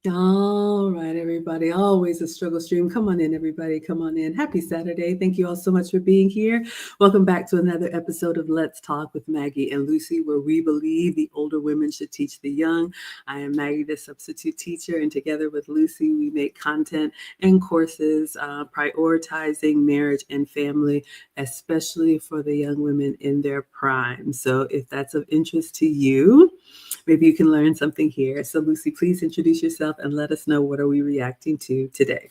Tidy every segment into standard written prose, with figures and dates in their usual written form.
All right, everybody. Always a struggle stream. Come on in, everybody. Come on in. Happy Saturday. Thank you all so much for being here. Welcome back to another episode of Let's Talk with Maggie and Lucy, where we believe the older women should teach the young. I am Maggie, the substitute teacher, and together with Lucy, we make content and courses prioritizing marriage and family, especially for the young women in their prime. So if that's of interest to you, maybe you can learn something here. So Lucy, please introduce yourself and let us know what are we reacting to today.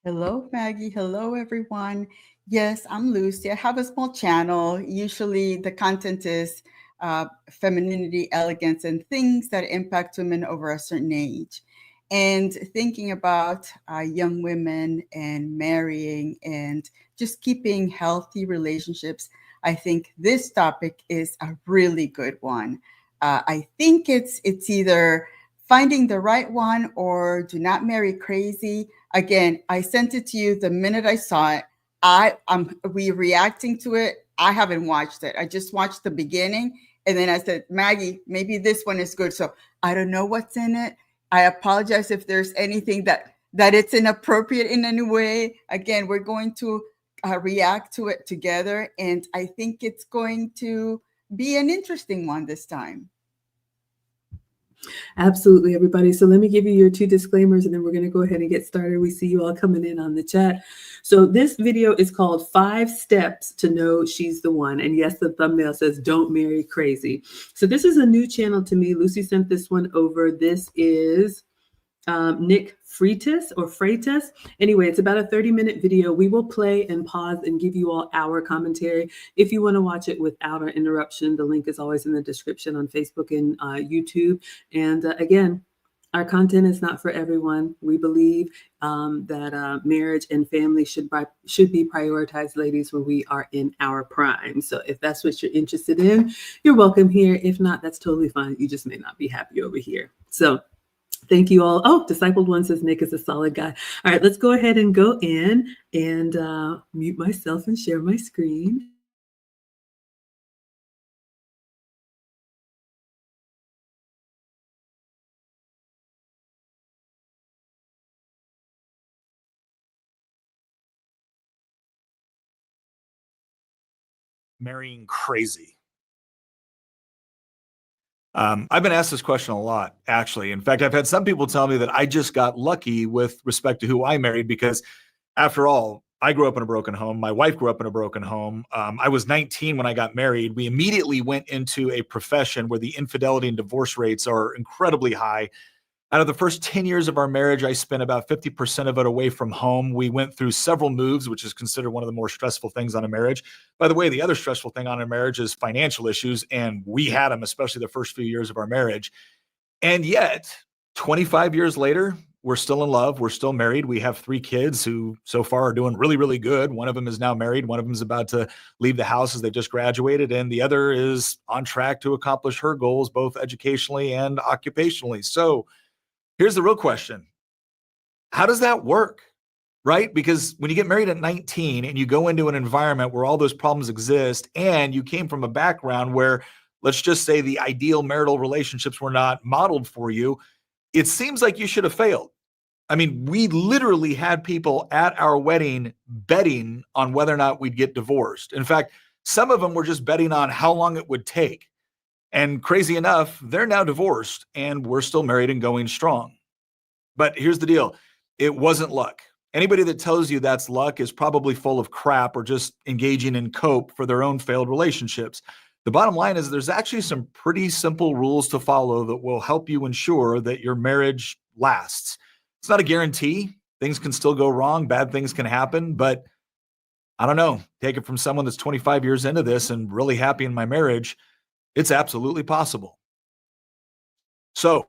Hello, Maggie. Hello, everyone. Yes, I'm Lucy. I have a small channel. Usually, the content is femininity, elegance, and things that impact women over a certain age. And thinking about young women and marrying and just keeping healthy relationships, I think this topic is a really good one. I think it's either finding the right one or do not marry crazy. Again, I sent it to you the minute I saw it. I'm we reacting to it. I haven't watched it. I just watched the beginning, and then I said, Maggie, maybe this one is good. So I don't know what's in it. I apologize if there's anything that it's inappropriate in any way. Again, we're going to react to it together, and I think it's going to be an interesting one this time. Absolutely, everybody. So let me give you your two disclaimers and then we're going to go ahead and get started. We see you all coming in on the chat. So this video is called 5 Steps to Know She's the One. And yes, the thumbnail says don't marry crazy. So this is a new channel to me. Lucy sent this one over. This is Nick Freitas. Anyway, it's about a 30-minute video. We will play and pause and give you all our commentary. If you want to watch it without an interruption, the link is always in the description on Facebook and YouTube. And again, our content is not for everyone. We believe that marriage and family should be prioritized, ladies, when we are in our prime. So if that's what you're interested in, you're welcome here. If not, that's totally fine. You just may not be happy over here. So thank you all. Oh, Discipled One says Nick is a solid guy. All right, let's go ahead and go in and mute myself and share my screen. Marrying crazy. I've been asked this question a lot, actually. In fact, I've had some people tell me that I just got lucky with respect to who I married because, after all, I grew up in a broken home. My wife grew up in a broken home. I was 19 when I got married. We immediately went into a profession where the infidelity and divorce rates are incredibly high. Out of the first 10 years of our marriage, I spent about 50% of it away from home. We went through several moves, which is considered one of the more stressful things on a marriage. By the way, the other stressful thing on a marriage is financial issues, and we had them, especially the first few years of our marriage. And yet, 25 years later, we're still in love. We're still married. We have 3 kids who so far are doing really, really good. One of them is now married. One of them is about to leave the house as they just graduated. And the other is on track to accomplish her goals, both educationally and occupationally. So, here's the real question. How does that work? Right? Because when you get married at 19 and you go into an environment where all those problems exist and you came from a background where, let's just say, the ideal marital relationships were not modeled for you, it seems like you should have failed. I mean, we literally had people at our wedding betting on whether or not we'd get divorced. In fact, some of them were just betting on how long it would take. And crazy enough, they're now divorced and we're still married and going strong. But here's the deal. It wasn't luck. Anybody that tells you that's luck is probably full of crap or just engaging in cope for their own failed relationships. The bottom line is there's actually some pretty simple rules to follow that will help you ensure that your marriage lasts. It's not a guarantee. Things can still go wrong. Bad things can happen. But I don't know. Take it from someone that's 25 years into this and really happy in my marriage. It's absolutely possible. So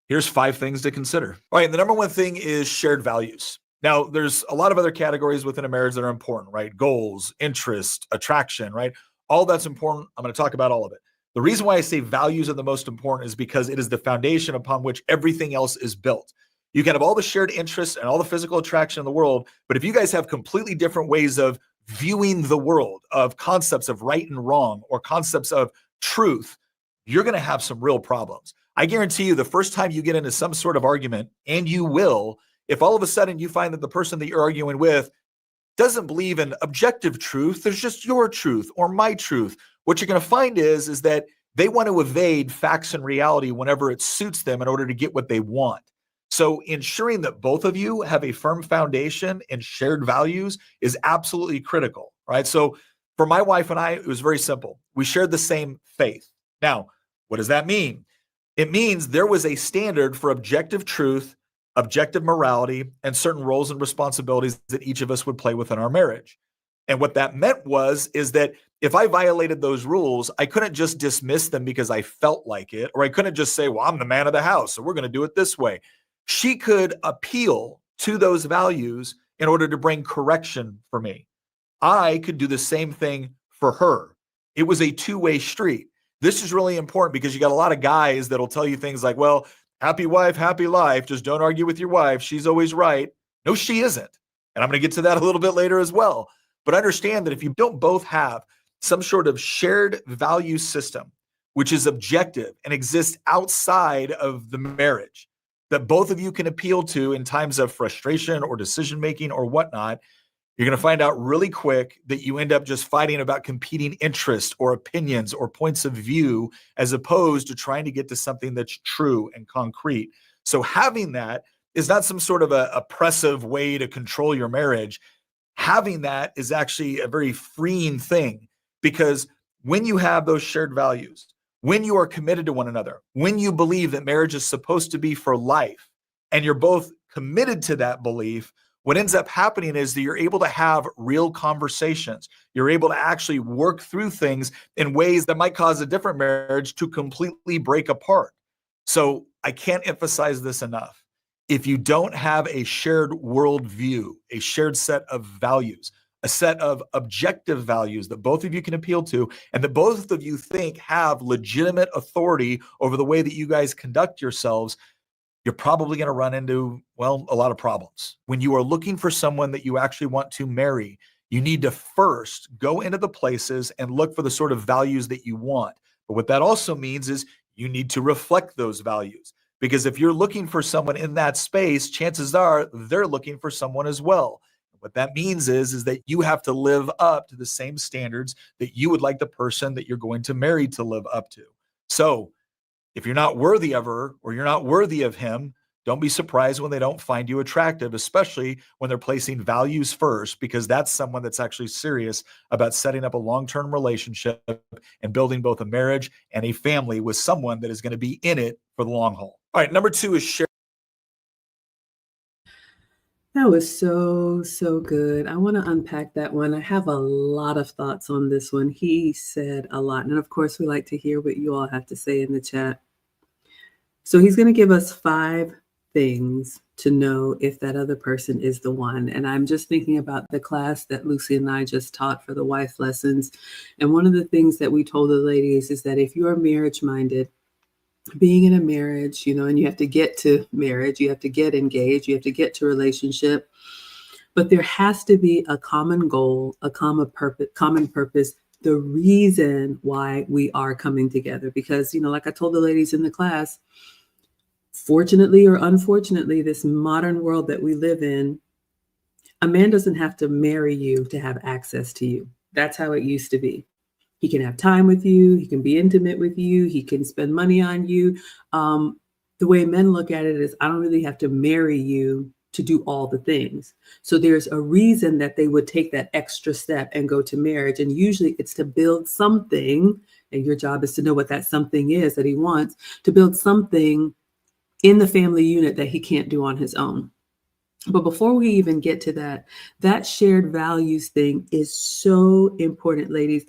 here's 5 things to consider. All right. The number one thing is shared values. Now, there's a lot of other categories within a marriage that are important, right? Goals, interest, attraction, right? All that's important. I'm going to talk about all of it. The reason why I say values are the most important is because it is the foundation upon which everything else is built. You can have all the shared interests and all the physical attraction in the world, but if you guys have completely different ways of viewing the world, of concepts of right and wrong, or concepts of truth, you're going to have some real problems. I guarantee you the first time you get into some sort of argument, and you will, if all of a sudden you find that the person that you're arguing with doesn't believe in objective truth, there's just your truth or my truth. What you're going to find is that they want to evade facts and reality whenever it suits them in order to get what they want. So ensuring that both of you have a firm foundation and shared values is absolutely critical, right? So for my wife and I, it was very simple. We shared the same faith. Now, what does that mean? It means there was a standard for objective truth, objective morality, and certain roles and responsibilities that each of us would play within our marriage. And what that meant is that if I violated those rules, I couldn't just dismiss them because I felt like it, or I couldn't just say, well, I'm the man of the house, so we're going to do it this way. She could appeal to those values in order to bring correction for me. I could do the same thing for her. It was a two-way street. This is really important because you got a lot of guys that'll tell you things like, well, happy wife, happy life. Just don't argue with your wife. She's always right. No, she isn't. And I'm going to get to that a little bit later as well. But understand that if you don't both have some sort of shared value system, which is objective and exists outside of the marriage, that both of you can appeal to in times of frustration or decision-making or whatnot, you're going to find out really quick that you end up just fighting about competing interests or opinions or points of view, as opposed to trying to get to something that's true and concrete. So having that is not some sort of a oppressive way to control your marriage. Having that is actually a very freeing thing, because when you have those shared values, when you are committed to one another, when you believe that marriage is supposed to be for life, and you're both committed to that belief, what ends up happening is that you're able to have real conversations. You're able to actually work through things in ways that might cause a different marriage to completely break apart. So I can't emphasize this enough. If you don't have a shared worldview, a shared set of values, a set of objective values that both of you can appeal to, and that both of you think have legitimate authority over the way that you guys conduct yourselves, you're probably going to run into, well, a lot of problems. When you are looking for someone that you actually want to marry, you need to first go into the places and look for the sort of values that you want. But what that also means is you need to reflect those values. Because if you're looking for someone in that space, chances are they're looking for someone as well. What that means is that you have to live up to the same standards that you would like the person that you're going to marry to live up to. So if you're not worthy of her or you're not worthy of him, don't be surprised when they don't find you attractive, especially when they're placing values first, because that's someone that's actually serious about setting up a long-term relationship and building both a marriage and a family with someone that is going to be in it for the long haul. All right, number 2 is share. That was so good. I want to unpack that one. I have a lot of thoughts on this one. He said a lot. And of course, we like to hear what you all have to say in the chat. So he's going to give us 5 things to know if that other person is the one. And I'm just thinking about the class that Lucy and I just taught for the wife lessons. And one of the things that we told the ladies is that if you are marriage minded, being in a marriage, and you have to get to marriage, you have to get engaged, you have to get to relationship, but there has to be a common goal, a common purpose, the reason why we are coming together. Because, like I told the ladies in the class, fortunately or unfortunately, this modern world that we live in, a man doesn't have to marry you to have access to you. That's how it used to be. He can have time with you. He can be intimate with you. He can spend money on you. The way men look at it is, I don't really have to marry you to do all the things. So there's a reason that they would take that extra step and go to marriage. And usually it's to build something. And your job is to know what that something is that he wants, to build something in the family unit that he can't do on his own. But before we even get to that shared values thing is so important, ladies.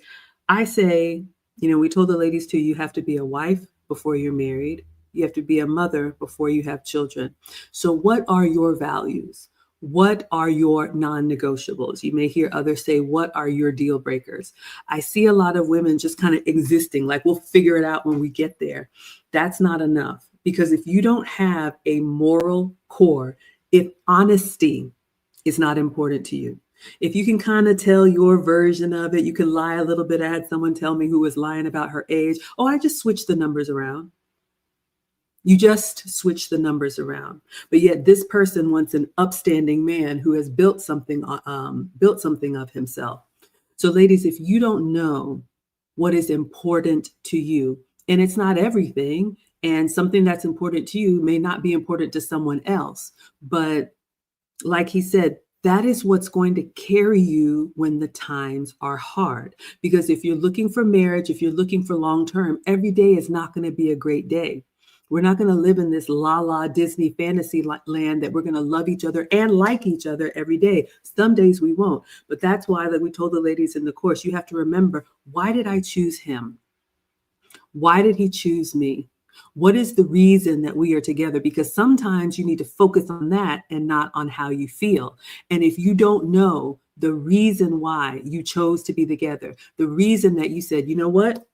I say, we told the ladies too, you have to be a wife before you're married. You have to be a mother before you have children. So what are your values? What are your non-negotiables? You may hear others say, what are your deal breakers? I see a lot of women just kind of existing, like we'll figure it out when we get there. That's not enough, because if you don't have a moral core, if honesty is not important to you, if you can kind of tell your version of it, you can lie a little bit. I had someone tell me who was lying about her age. Oh, I just switched the numbers around. You just switch the numbers around. But yet this person wants an upstanding man who has built something of himself. So ladies, if you don't know what is important to you, and it's not everything, and something that's important to you may not be important to someone else, but like he said, that is what's going to carry you when the times are hard. Because if you're looking for marriage, if you're looking for long term, every day is not going to be a great day. We're not going to live in this la la Disney fantasy land that we're going to love each other and like each other every day. Some days we won't. But that's why, like we told the ladies in the course, you have to remember, why did I choose him? Why did he choose me? What is the reason that we are together? Because sometimes you need to focus on that and not on how you feel. And if you don't know the reason why you chose to be together, the reason that you said, you know what?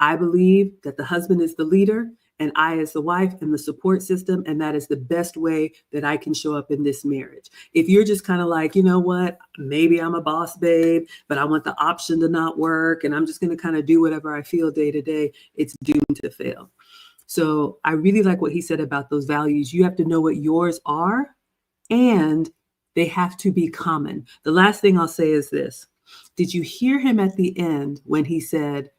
I believe that the husband is the leader and I as the wife am the support system, and that is the best way that I can show up in this marriage. If you're just kind of like, you know what, maybe I'm a boss babe, but I want the option to not work and I'm just going to kind of do whatever I feel day to day, it's doomed to fail. So I really like what he said about those values. You have to know what yours are, and they have to be common. The last thing I'll say is this. Did you hear him at the end when he said,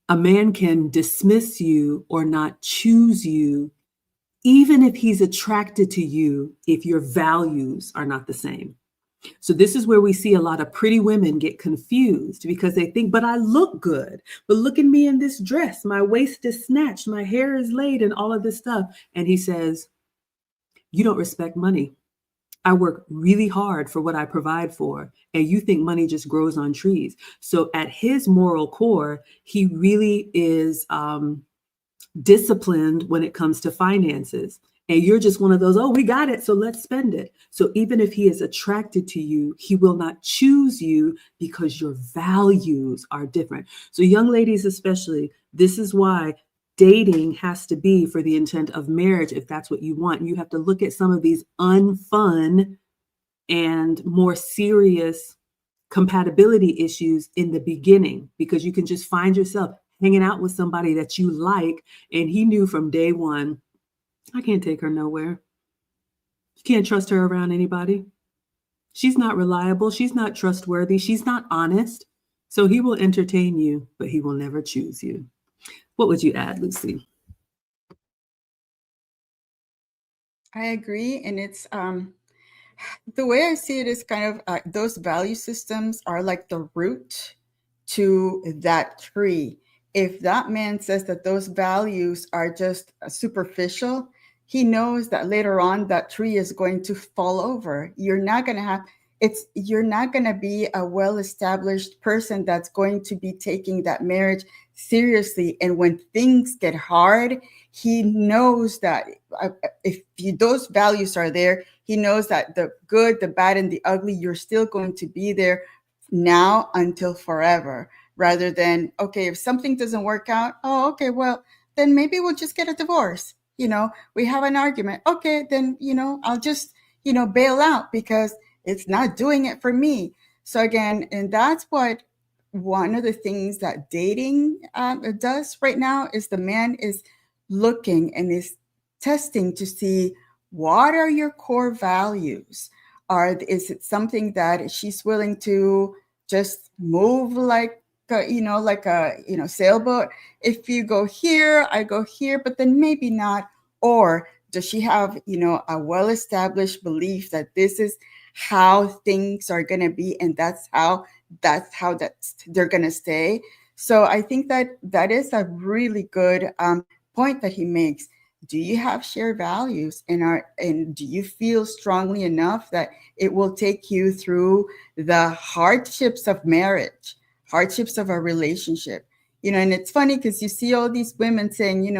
a man can dismiss you or not choose you, even if he's attracted to you, if your values are not the same? So this is where we see a lot of pretty women get confused because they think, but I look good, but look at me in this dress. My waist is snatched, my hair is laid, and all of this stuff. And he says, you don't respect money. I work really hard for what I provide for, and you think money just grows on trees. So at his moral core, he really is disciplined when it comes to finances. And you're just one of those, oh, we got it, so let's spend it. So even if he is attracted to you, he will not choose you because your values are different. So young ladies especially, this is why dating has to be for the intent of marriage, if that's what you want. You have to look at some of these unfun and more serious compatibility issues in the beginning, because you can just find yourself hanging out with somebody that you like, and he knew from day one, I can't take her nowhere. You can't trust her around anybody. She's not reliable. She's not trustworthy. She's not honest. So he will entertain you, but he will never choose you. What would you add, Lucy? I agree. And it's the way I see it is kind of those value systems are like the root to that tree. If that man says that those values are just superficial, he knows that later on that tree is going to fall over. You're not going to be a well-established person that's going to be taking that marriage seriously. And when things get hard, he knows that those values are there, he knows that the good, the bad, and the ugly, you're still going to be there now until forever, rather than, okay, if something doesn't work out, oh, okay, well, then maybe we'll just get a divorce. We have an argument. Okay, then, I'll just, bail out because it's not doing it for me. So again, and that's what one of the things that dating does right now is the man is looking and is testing to see what are your core values. Is it something that she's willing to just move like a sailboat? If you go here, I go here, but then maybe not. Or does she have a well-established belief that this is how things are going to be, and that's how they're going to stay? So I think that is a really good point that he makes. Do you have shared values, and do you feel strongly enough that it will take you through the hardships of marriage, hardships of a relationship? And it's funny because you see all these women saying,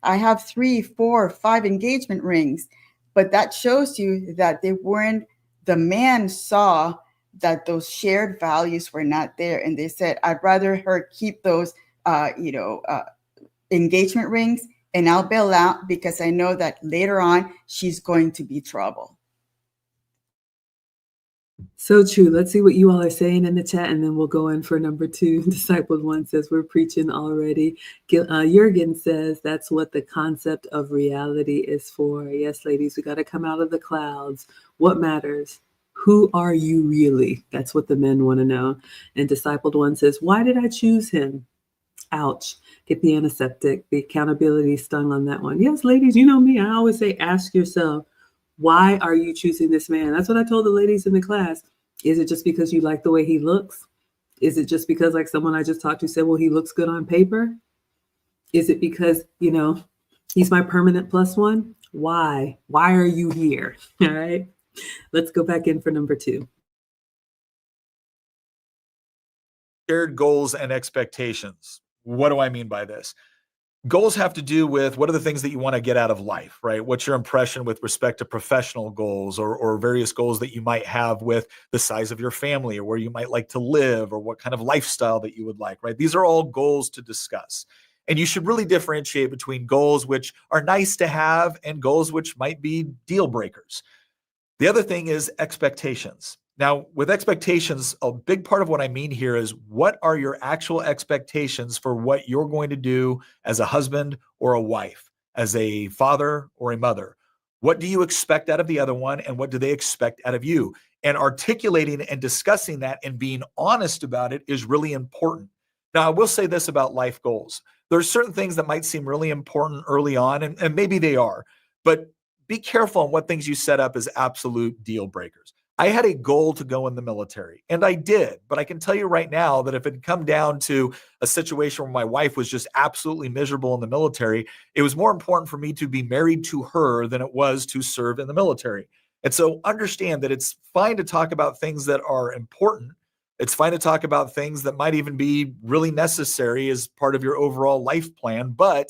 I have 3, 4, 5 engagement rings, but that shows you that the man saw that those shared values were not there. And they said, I'd rather her keep those, engagement rings, and I'll bail out because I know that later on she's going to be trouble. So true. Let's see what you all are saying in the chat, and then we'll go in for number two. Discipled One says, we're preaching already. Jurgen says, that's what the concept of reality is for. Yes, ladies, we got to come out of the clouds. What matters? Who are you really? That's what the men want to know. And Discipled One says, why did I choose him? Ouch. Get the antiseptic. The accountability stung on that one. Yes, ladies, you know me. I always say, ask yourself, why are you choosing this man? That's what I told the ladies in the class. Is it just because you like the way he looks? Is it just because, like someone I just talked to said, well, he looks good on paper? Is it because, he's my permanent plus one? Why? Why are you here? All right. Let's go back in for number two. Shared goals and expectations. What do I mean by this? Goals have to do with what are the things that you want to get out of life, right? What's your impression with respect to professional goals or various goals that you might have with the size of your family or where you might like to live or what kind of lifestyle that you would like, right? These are all goals to discuss. And you should really differentiate between goals which are nice to have and goals which might be deal breakers. The other thing is expectations. Now, with expectations, a big part of what I mean here is what are your actual expectations for what you're going to do as a husband or a wife, as a father or a mother? What do you expect out of the other one, and what do they expect out of you? And articulating and discussing that and being honest about it is really important. Now, I will say this about life goals. There are certain things that might seem really important early on, and maybe they are, but be careful on what things you set up as absolute deal breakers. I had a goal to go in the military, and I did. But I can tell you right now that if it had come down to a situation where my wife was just absolutely miserable in the military, it was more important for me to be married to her than it was to serve in the military. And so understand that it's fine to talk about things that are important. It's fine to talk about things that might even be really necessary as part of your overall life plan, but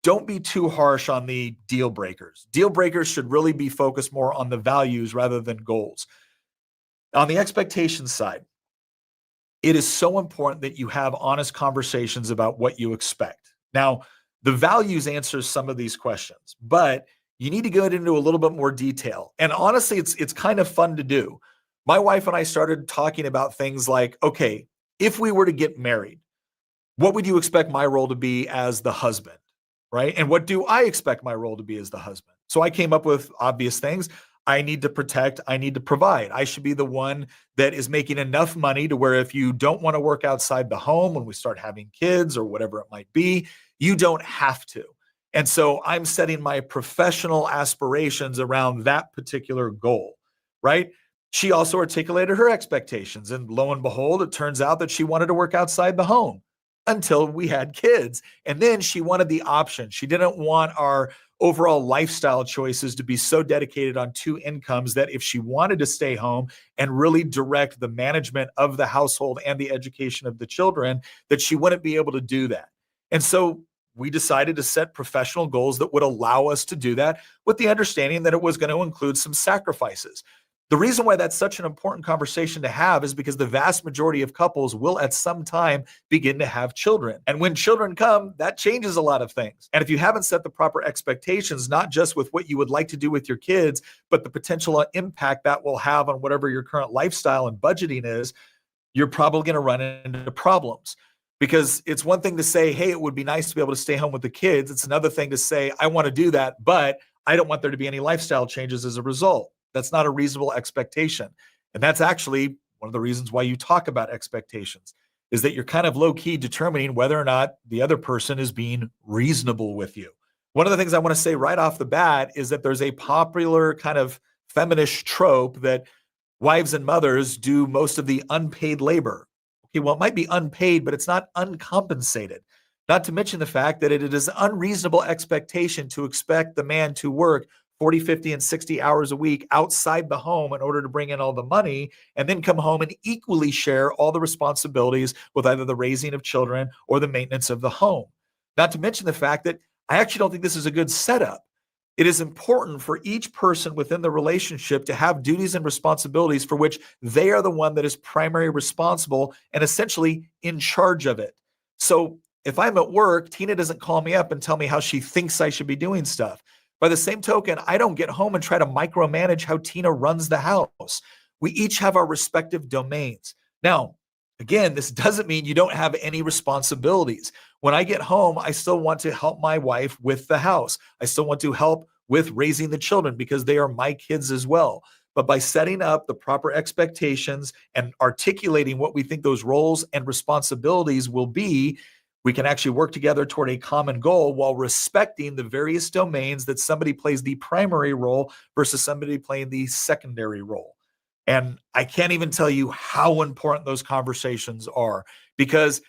don't be too harsh on the deal breakers. Deal breakers should really be focused more on the values rather than goals. On the expectations side, it is so important that you have honest conversations about what you expect. Now, the values answers some of these questions, but you need to go into a little bit more detail. And honestly, it's kind of fun to do. My wife and I started talking about things like, okay, if we were to get married, what would you expect my role to be as the husband? Right? And what do I expect my role to be as the husband? So I came up with obvious things. I need to protect. I need to provide. I should be the one that is making enough money to where if you don't want to work outside the home when we start having kids or whatever it might be, you don't have to. And so I'm setting my professional aspirations around that particular goal, right? She also articulated her expectations. And lo and behold, it turns out that she wanted to work outside the home until we had kids. And then she wanted the option. She didn't want our overall lifestyle choices to be so dedicated on two incomes that if she wanted to stay home and really direct the management of the household and the education of the children, that she wouldn't be able to do that. And so we decided to set professional goals that would allow us to do that with the understanding that it was going to include some sacrifices. The reason why that's such an important conversation to have is because the vast majority of couples will at some time begin to have children. And when children come, that changes a lot of things. And if you haven't set the proper expectations, not just with what you would like to do with your kids, but the potential impact that will have on whatever your current lifestyle and budgeting is, you're probably going to run into problems. Because it's one thing to say, hey, it would be nice to be able to stay home with the kids. It's another thing to say, I want to do that, but I don't want there to be any lifestyle changes as a result. That's not a reasonable expectation. And that's actually one of the reasons why you talk about expectations, is that you're kind of low-key determining whether or not the other person is being reasonable with you. One of the things I want to say right off the bat is that there's a popular kind of feminist trope that wives and mothers do most of the unpaid labor. Okay, well, it might be unpaid, but it's not uncompensated. Not to mention the fact that it is an unreasonable expectation to expect the man to work 40, 50, and 60 hours a week outside the home in order to bring in all the money and then come home and equally share all the responsibilities with either the raising of children or the maintenance of the home. Not to mention the fact that I actually don't think this is a good setup. It is important for each person within the relationship to have duties and responsibilities for which they are the one that is primarily responsible and essentially in charge of it. So if I'm at work, Tina doesn't call me up and tell me how she thinks I should be doing stuff. By the same token, I don't get home and try to micromanage how Tina runs the house. We each have our respective domains. Now, again, this doesn't mean you don't have any responsibilities. When I get home, I still want to help my wife with the house. I still want to help with raising the children because they are my kids as well. But by setting up the proper expectations and articulating what we think those roles and responsibilities will be, we can actually work together toward a common goal while respecting the various domains that somebody plays the primary role versus somebody playing the secondary role. And I can't even tell you how important those conversations are, because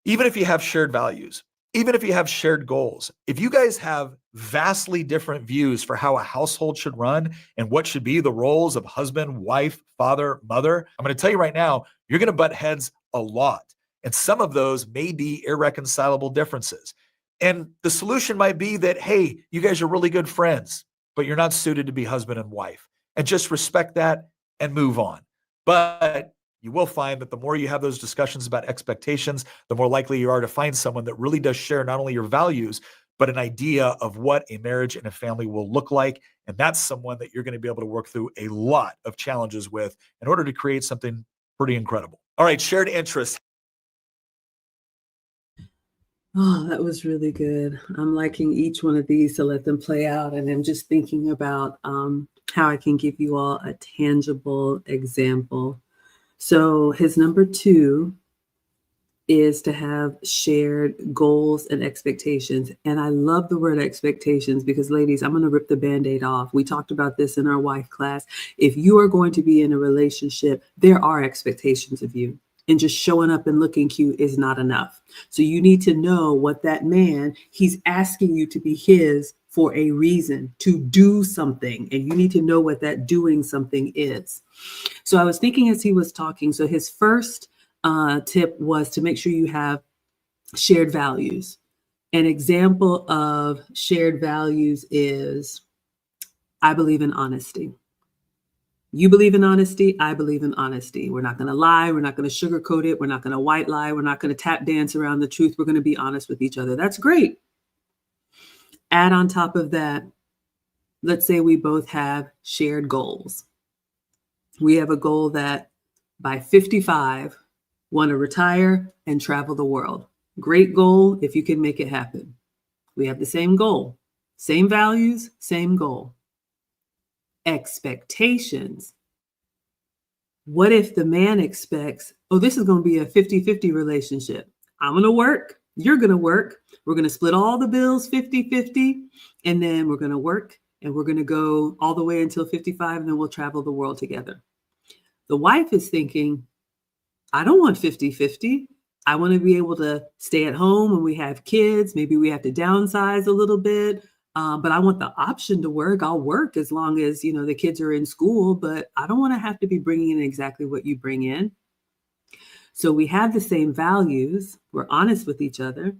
even if you have shared values, even if you have shared goals, if you guys have vastly different views for how a household should run and what should be the roles of husband, wife, father, mother, I'm going to tell you right now, you're going to butt heads a lot. And some of those may be irreconcilable differences. And the solution might be that, hey, you guys are really good friends, but you're not suited to be husband and wife. And just respect that and move on. But you will find that the more you have those discussions about expectations, the more likely you are to find someone that really does share not only your values, but an idea of what a marriage and a family will look like. And that's someone that you're going to be able to work through a lot of challenges with in order to create something pretty incredible. All right, shared interests. Oh, that was really good. I'm liking each one of these to let them play out. And I'm just thinking about how I can give you all a tangible example. So his number 2 is to have shared goals and expectations. And I love the word expectations because, ladies, I'm going to rip the Band-Aid off. We talked about this in our wife class. If you are going to be in a relationship, there are expectations of you. And just showing up and looking cute is not enough. So you need to know what that man, he's asking you to be his for a reason, to do something. And you need to know what that doing something is. So I was thinking as he was talking, so his first tip was to make sure you have shared values. An example of shared values is, I believe in honesty. You believe in honesty. I believe in honesty. We're not going to lie. We're not going to sugarcoat it. We're not going to white lie. We're not going to tap dance around the truth. We're going to be honest with each other. That's great. Add on top of that, let's say we both have shared goals. We have a goal that by 55, want to retire and travel the world. Great goal if you can make it happen. We have the same goal, same values, same goal. Expectations. What if the man expects, oh, this is going to be a 50-50 relationship. I'm going to work. You're going to work. We're going to split all the bills 50-50. And then we're going to work and we're going to go all the way until 55. And then we'll travel the world together. The wife is thinking, I don't want 50-50. I want to be able to stay at home when we have kids. Maybe we have to downsize a little bit. But I want the option to work. I'll work as long as, the kids are in school, but I don't want to have to be bringing in exactly what you bring in. So we have the same values. We're honest with each other.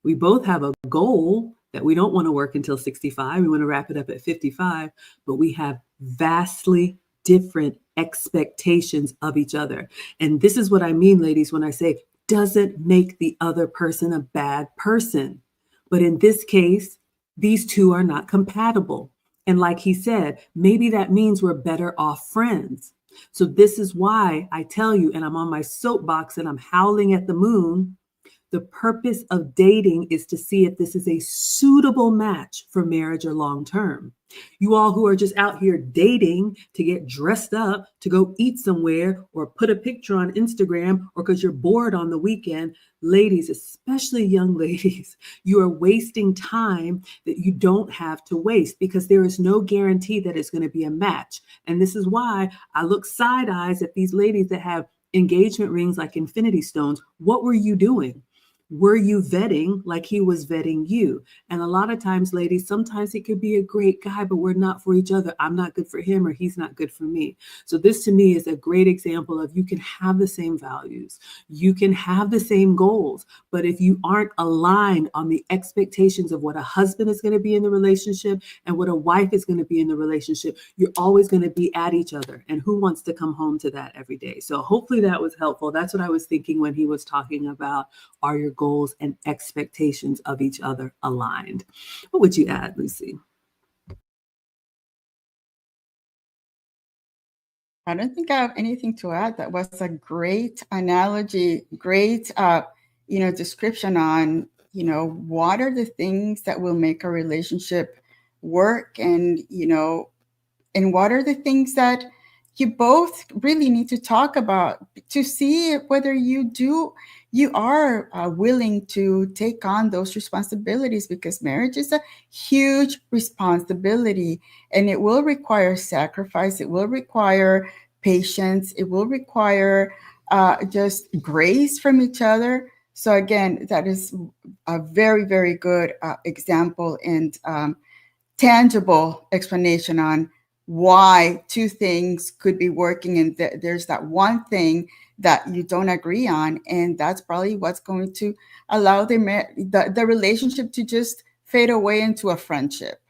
We both have a goal that we don't want to work until 65. We want to wrap it up at 55, but we have vastly different expectations of each other. And this is what I mean, ladies, when I say doesn't make the other person a bad person. But in this case, these two are not compatible. And like he said, maybe that means we're better off friends. So this is why I tell you, and I'm on my soapbox and I'm howling at the moon, the purpose of dating is to see if this is a suitable match for marriage or long term. You all who are just out here dating to get dressed up, to go eat somewhere or put a picture on Instagram or because you're bored on the weekend, ladies, especially young ladies, you are wasting time that you don't have to waste because there is no guarantee that it's going to be a match. And this is why I look side eyes at these ladies that have engagement rings like infinity stones. What were you doing? Were you vetting like he was vetting you? And a lot of times, ladies, sometimes he could be a great guy, but we're not for each other. I'm not good for him or he's not good for me. So this to me is a great example of you can have the same values. You can have the same goals, but if you aren't aligned on the expectations of what a husband is going to be in the relationship and what a wife is going to be in the relationship, you're always going to be at each other. And who wants to come home to that every day? So hopefully that was helpful. That's what I was thinking when he was talking about, are your goals and expectations of each other aligned? What would you add, Lucy? I don't think I have anything to add. That was a great analogy, great, description on, what are the things that will make a relationship work, and what are the things that you both really need to talk about to see whether you are willing to take on those responsibilities, because marriage is a huge responsibility, and it will require sacrifice, it will require patience, it will require just grace from each other. So again, that is a very, very good example and tangible explanation on why two things could be working, and there's that one thing that you don't agree on, and that's probably what's going to allow the relationship to just fade away into a friendship.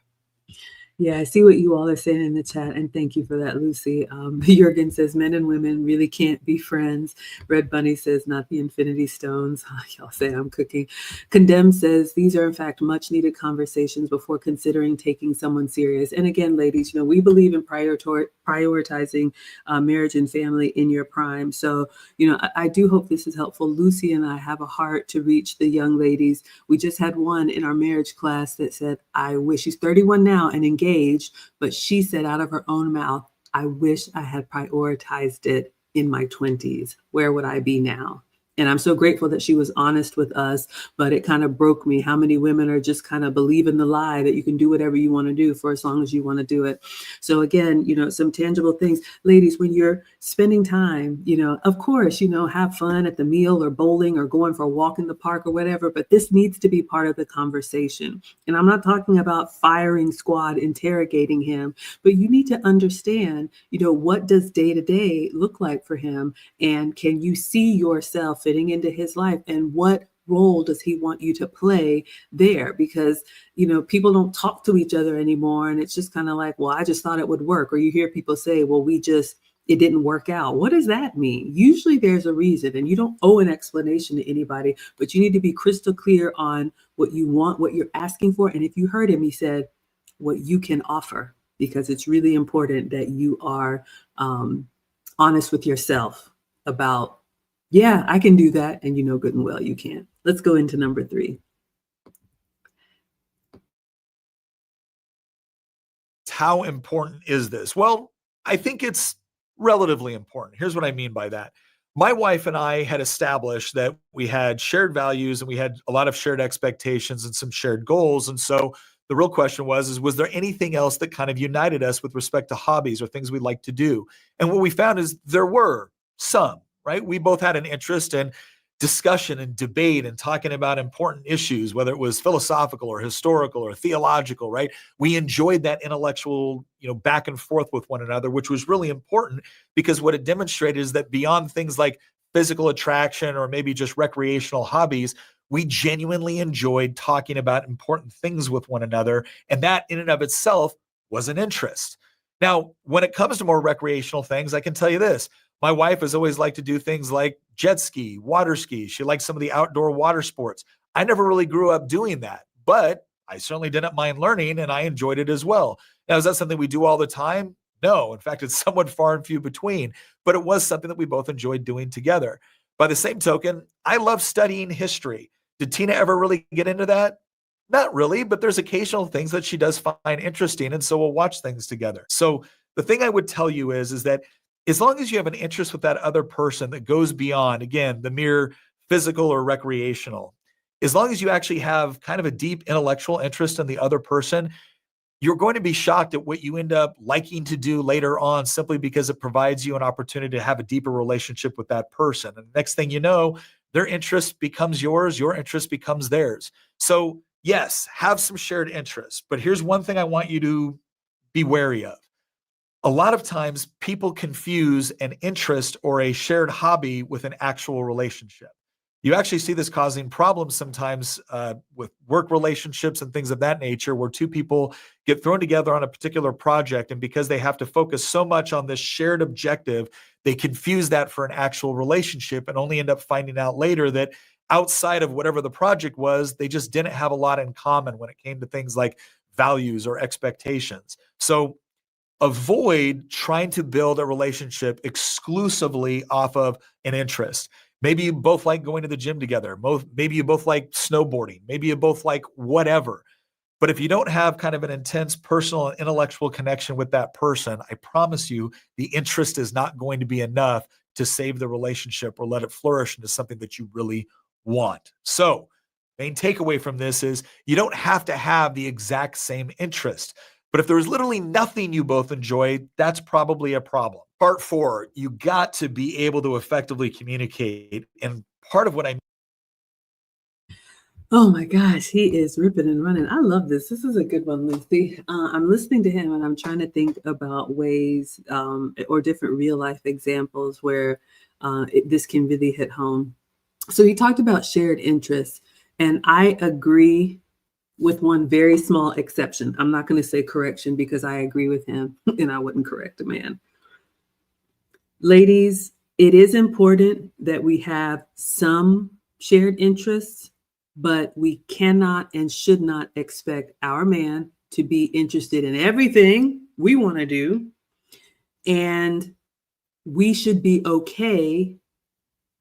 Yeah, I see what you all are saying in the chat, and thank you for that, Lucy. Jurgen says men and women really can't be friends. Red Bunny says not the Infinity Stones. Y'all say I'm cooking. Condemned says these are in fact much needed conversations before considering taking someone serious. And again, ladies, we believe in prioritizing marriage and family in your prime. So, I do hope this is helpful. Lucy and I have a heart to reach the young ladies. We just had one in our marriage class that said, I wish, she's 31 now and engaged, but she said out of her own mouth, I wish I had prioritized it in my 20s. Where would I be now? And I'm so grateful that she was honest with us, but it kind of broke me. How many women are just kind of believing the lie that you can do whatever you want to do for as long as you want to do it. So again, some tangible things. Ladies, when you're spending time, of course, have fun at the meal or bowling or going for a walk in the park or whatever, but this needs to be part of the conversation. And I'm not talking about firing squad, interrogating him, but you need to understand, what does day to day look like for him? And can you see yourself fitting into his life, and what role does he want you to play there? Because people don't talk to each other anymore, and it's just kind of like, well, I just thought it would work. Or you hear people say, well, it didn't work out. What does that mean? Usually there's a reason, and you don't owe an explanation to anybody, but you need to be crystal clear on what you want, what you're asking for. And if you heard him, he said what you can offer, because it's really important that you are honest with yourself about, yeah, I can do that. And good and well you can't. Let's go into number 3. How important is this? Well, I think it's relatively important. Here's what I mean by that. My wife and I had established that we had shared values and we had a lot of shared expectations and some shared goals. And so the real question was there anything else that kind of united us with respect to hobbies or things we like to do? And what we found is there were some, right? We both had an interest in discussion and debate and talking about important issues, whether it was philosophical or historical or theological, right? We enjoyed that intellectual, back and forth with one another, which was really important, because what it demonstrated is that beyond things like physical attraction or maybe just recreational hobbies, we genuinely enjoyed talking about important things with one another. And that in and of itself was an interest. Now, when it comes to more recreational things, I can tell you this. My wife has always liked to do things like jet ski, water ski. She likes some of the outdoor water sports. I never really grew up doing that, but I certainly didn't mind learning, and I enjoyed it as well. Now, is that something we do all the time? No. In fact, it's somewhat far and few between, but it was something that we both enjoyed doing together. By the same token, I love studying history. Did Tina ever really get into that? Not really, but there's occasional things that she does find interesting, and so we'll watch things together. So the thing I would tell you is that as long as you have an interest with that other person that goes beyond, again, the mere physical or recreational, as long as you actually have kind of a deep intellectual interest in the other person, you're going to be shocked at what you end up liking to do later on, simply because it provides you an opportunity to have a deeper relationship with that person. And the next thing you know, their interest becomes yours, your interest becomes theirs. So yes, have some shared interests, but here's one thing I want you to be wary of. A lot of times people confuse an interest or a shared hobby with an actual relationship. You actually see this causing problems sometimes with work relationships and things of that nature, where two people get thrown together on a particular project, and because they have to focus so much on this shared objective, they confuse that for an actual relationship and only end up finding out later that outside of whatever the project was, they just didn't have a lot in common when it came to things like values or expectations. So avoid trying to build a relationship exclusively off of an interest. Maybe you both like going to the gym together. Maybe you both like snowboarding. Maybe you both like whatever. But if you don't have kind of an intense personal and intellectual connection with that person, I promise you the interest is not going to be enough to save the relationship or let it flourish into something that you really want. So, main takeaway from this is you don't have to have the exact same interest. But if there's literally nothing you both enjoy, that's probably a problem. Part 4, you got to be able to effectively communicate. And part of what I Oh my gosh, he is ripping and running. I love this. This is a good one, Lucy. I'm listening to him and I'm trying to think about ways or different real life examples where this can really hit home. So he talked about shared interests, and I agree with one very small exception. I'm not going to say correction because I agree with him and I wouldn't correct a man. Ladies, it is important that we have some shared interests, but we cannot and should not expect our man to be interested in everything we want to do. And we should be okay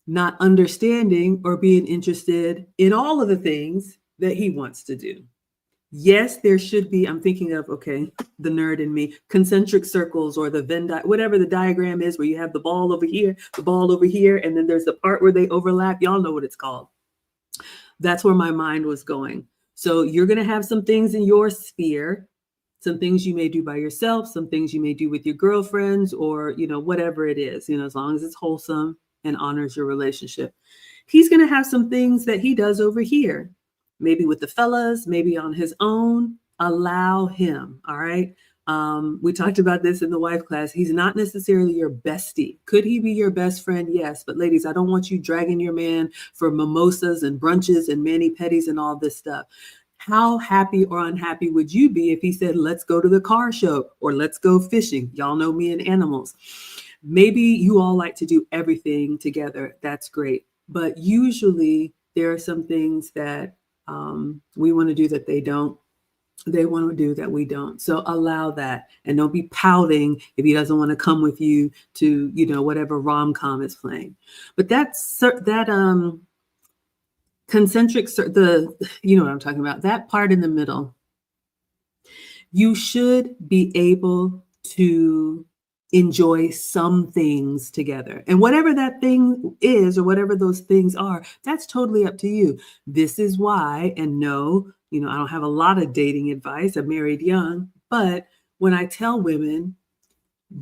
not understanding or being interested in all of the things that he wants to do. Yes, there should be, I'm thinking of, okay, the nerd in me, concentric circles or the Venn diagram, whatever the diagram is, where you have the ball over here, and then there's the part where they overlap. Y'all know what it's called. That's where my mind was going. So you're going to have some things in your sphere, some things you may do by yourself, some things you may do with your girlfriends, or, whatever it is, as long as it's wholesome and honors your relationship. He's going to have some things that he does over here, maybe with the fellas, maybe on his own. Allow him. All right. We talked about this in the wife class. He's not necessarily your bestie. Could he be your best friend? Yes. But ladies, I don't want you dragging your man for mimosas and brunches and mani-pedis and all this stuff. How happy or unhappy would you be if he said, let's go to the car show or let's go fishing? Y'all know me and animals. Maybe you all like to do everything together. That's great. But usually there are some things that we want to do that they don't. They want to do that we don't. So allow that, and don't be pouting if he doesn't want to come with you to, whatever rom-com is playing. But that concentric, you know what I'm talking about, that part in the middle, you should be able to enjoy some things together. And whatever that thing is, or whatever those things are, that's totally up to you. This is why, and no, I don't have a lot of dating advice. I'm married young, but when I tell women,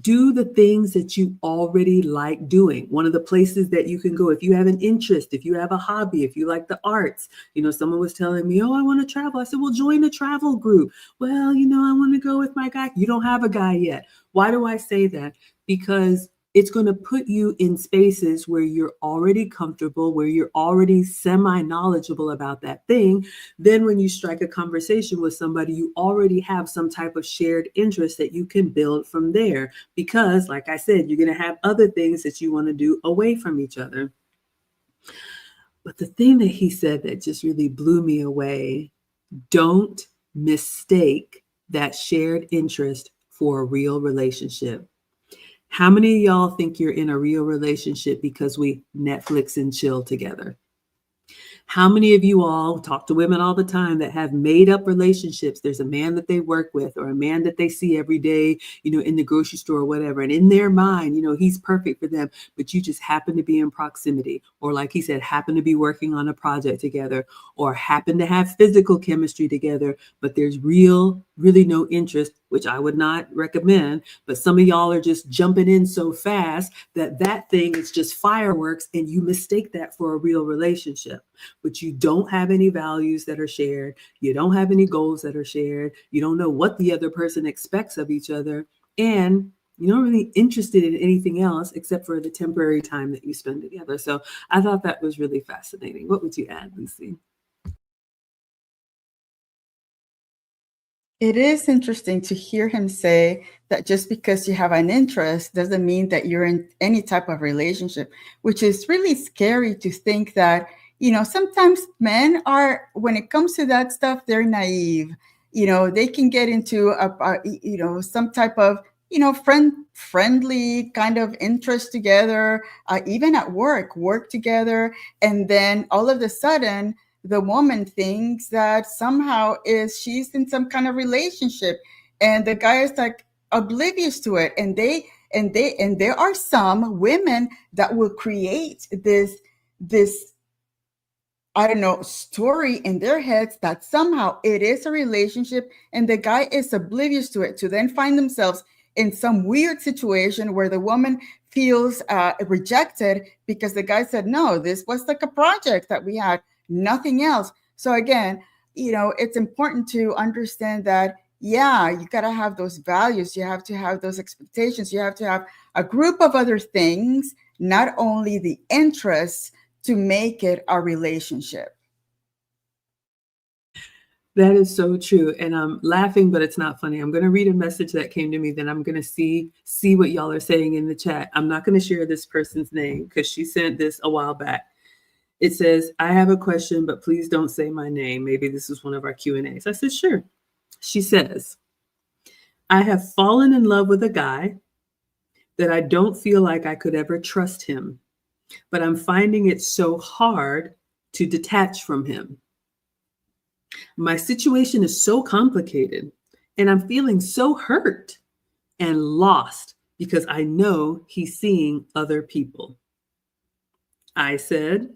do the things that you already like doing. One of the places that you can go, if you have an interest, if you have a hobby, if you like the arts, someone was telling me, oh, I want to travel. I said, well, join a travel group. Well, I want to go with my guy. You don't have a guy yet. Why do I say that? Because it's going to put you in spaces where you're already comfortable, where you're already semi-knowledgeable about that thing. Then when you strike a conversation with somebody, you already have some type of shared interest that you can build from there. Because, like I said, you're going to have other things that you want to do away from each other. But the thing that he said that just really blew me away, don't mistake that shared interest for a real relationship. How many of y'all think you're in a real relationship because we Netflix and chill together? How many of you all talk to women all the time that have made up relationships? There's a man that they work with or a man that they see every day, in the grocery store or whatever. And in their mind, he's perfect for them, but you just happen to be in proximity, or like he said, happen to be working on a project together, or happen to have physical chemistry together, but there's really no interest, which I would not recommend. But some of y'all are just jumping in so fast that thing is just fireworks, and you mistake that for a real relationship. But you don't have any values that are shared. You don't have any goals that are shared. You don't know what the other person expects of each other. And you're not really interested in anything else except for the temporary time that you spend together. So I thought that was really fascinating. What would you add, Lucy? It is interesting to hear him say that just because you have an interest doesn't mean that you're in any type of relationship, which is really scary to think that, sometimes men are, when it comes to that stuff, they're naive. They can get into some type of friendly kind of interest together, even at work together. And then all of a sudden, the woman thinks that somehow she's in some kind of relationship, and the guy is like oblivious to it. And there are some women that will create this I don't know, story in their heads that somehow it is a relationship and the guy is oblivious to it, to then find themselves in some weird situation where the woman feels rejected because the guy said, no, this was like a project that we had, nothing else. So again, it's important to understand that, yeah, you got to have those values. You have to have those expectations. You have to have a group of other things, not only the interests, to make it a relationship. That is so true. And I'm laughing, but it's not funny. I'm going to read a message that came to me. Then I'm going to see what y'all are saying in the chat. I'm not going to share this person's name because she sent this a while back. It says, I have a question, but please don't say my name. Maybe this is one of our Q&As. I said, sure. She says, I have fallen in love with a guy that I don't feel like I could ever trust him, but I'm finding it so hard to detach from him. My situation is so complicated, and I'm feeling so hurt and lost because I know he's seeing other people. I said,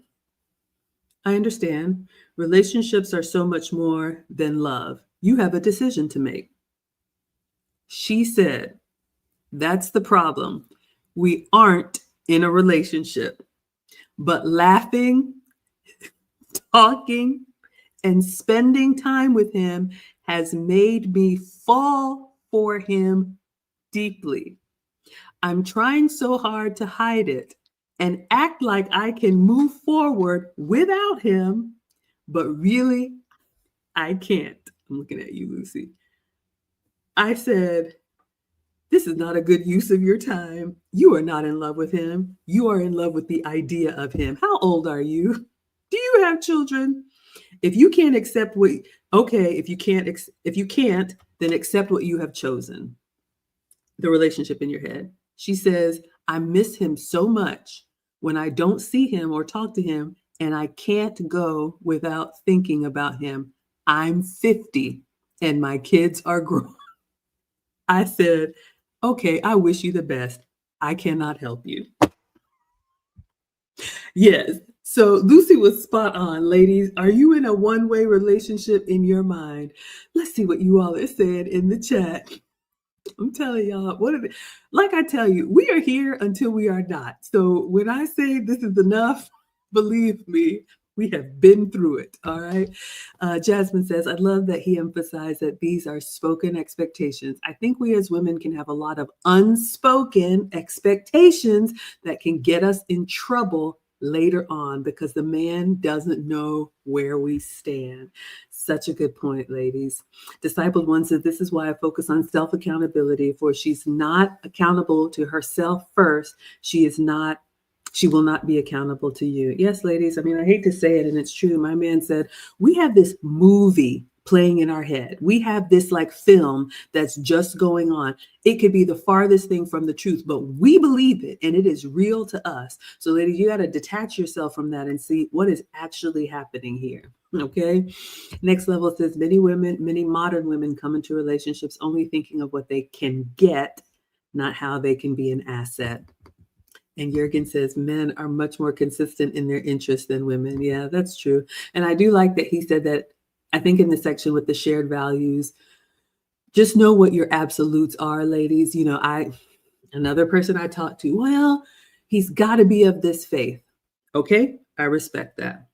I understand. Relationships are so much more than love. You have a decision to make. She said, that's the problem. We aren't in a relationship, but laughing, talking, and spending time with him has made me fall for him deeply. I'm trying so hard to hide it and act like I can move forward without him, but really, I can't. I'm looking at you, Lucy. I said, this is not a good use of your time. You are not in love with him. You are in love with the idea of him. How old are you? Do you have children? If you can't accept if you can't, then accept what you have chosen. The relationship in your head. She says, I miss him so much when I don't see him or talk to him, and I can't go without thinking about him. I'm 50 and my kids are grown. I said, okay, I wish you the best. I cannot help you. Yes. So Lucy was spot on, ladies. Are you in a one-way relationship in your mind? Let's see what you all have said in the chat. I'm telling y'all, like I tell you, we are here until we are not. So when I say this is enough, believe me, we have been through it. All right. Jasmine says, I love that he emphasized that these are spoken expectations. I think we as women can have a lot of unspoken expectations that can get us in trouble later on because the man doesn't know where we stand. Such a good point, ladies. Discipled One says, this is why I focus on self-accountability, for she's not accountable to herself first. She will not be accountable to you. Yes, ladies. I mean, I hate to say it, and it's true. My man said, we have this movie playing in our head. We have this like film that's just going on. It could be the farthest thing from the truth, but we believe it and it is real to us. So ladies, you got to detach yourself from that and see what is actually happening here. Okay. Next level says, many modern women come into relationships only thinking of what they can get, not how they can be an asset. And Jürgen says, men are much more consistent in their interests than women. Yeah, that's true. And I do like that he said that. I think in the section with the shared values, just know what your absolutes are, ladies. You know, another person I talked to, well, he's got to be of this faith. Okay, I respect that.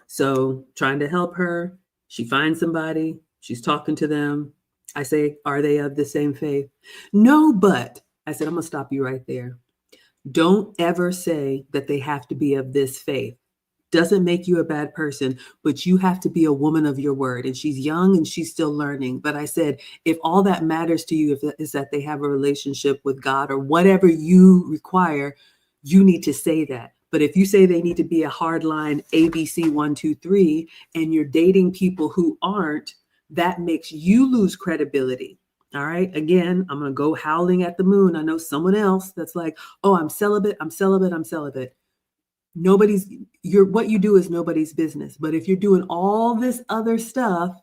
So trying to help her, she finds somebody, she's talking to them. I say, are they of the same faith? No, but I said, I'm going to stop you right there. Don't ever say that they have to be of this faith. Doesn't make you a bad person, but you have to be a woman of your word. And she's young and she's still learning. But I said, if all that matters to you is that they have a relationship with God or whatever you require, you need to say that. But if you say they need to be a hardline ABC 1, 2, 3, and you're dating people who aren't, that makes you lose credibility. All right. Again, I'm going to go howling at the moon. I know someone else that's like, oh, I'm celibate. I'm celibate. I'm celibate. What you do is nobody's business. But if you're doing all this other stuff,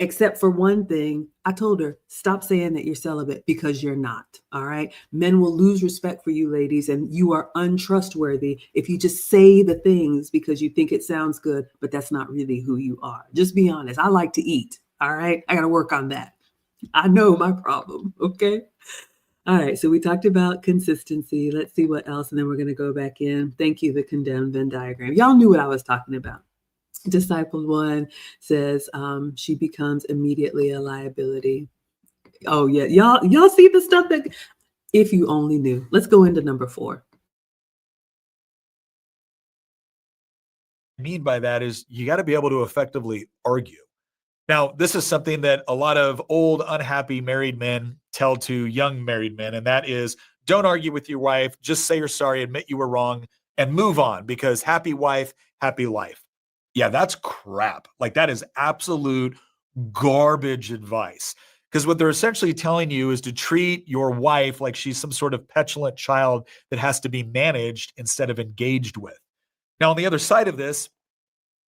except for one thing, I told her, stop saying that you're celibate, because you're not. All right. Men will lose respect for you, ladies, and you are untrustworthy if you just say the things because you think it sounds good, but that's not really who you are. Just be honest. I like to eat. All right. I got to work on that. I know my problem. Okay. All right. So we talked about consistency. Let's see what else. And then we're going to go back in. Thank you, the condemned Venn diagram. Y'all knew what I was talking about. Disciple 1 says she becomes immediately a liability. Oh yeah, y'all see the stuff that, if you only knew. Let's go into number 4. I mean by that is you got to be able to effectively argue. Now, this is something that a lot of old, unhappy married men tell to young married men, and that is, don't argue with your wife. Just say you're sorry, admit you were wrong, and move on, because happy wife, happy life. Yeah, that's crap. Like, that is absolute garbage advice. Because what they're essentially telling you is to treat your wife like she's some sort of petulant child that has to be managed instead of engaged with. Now, on the other side of this,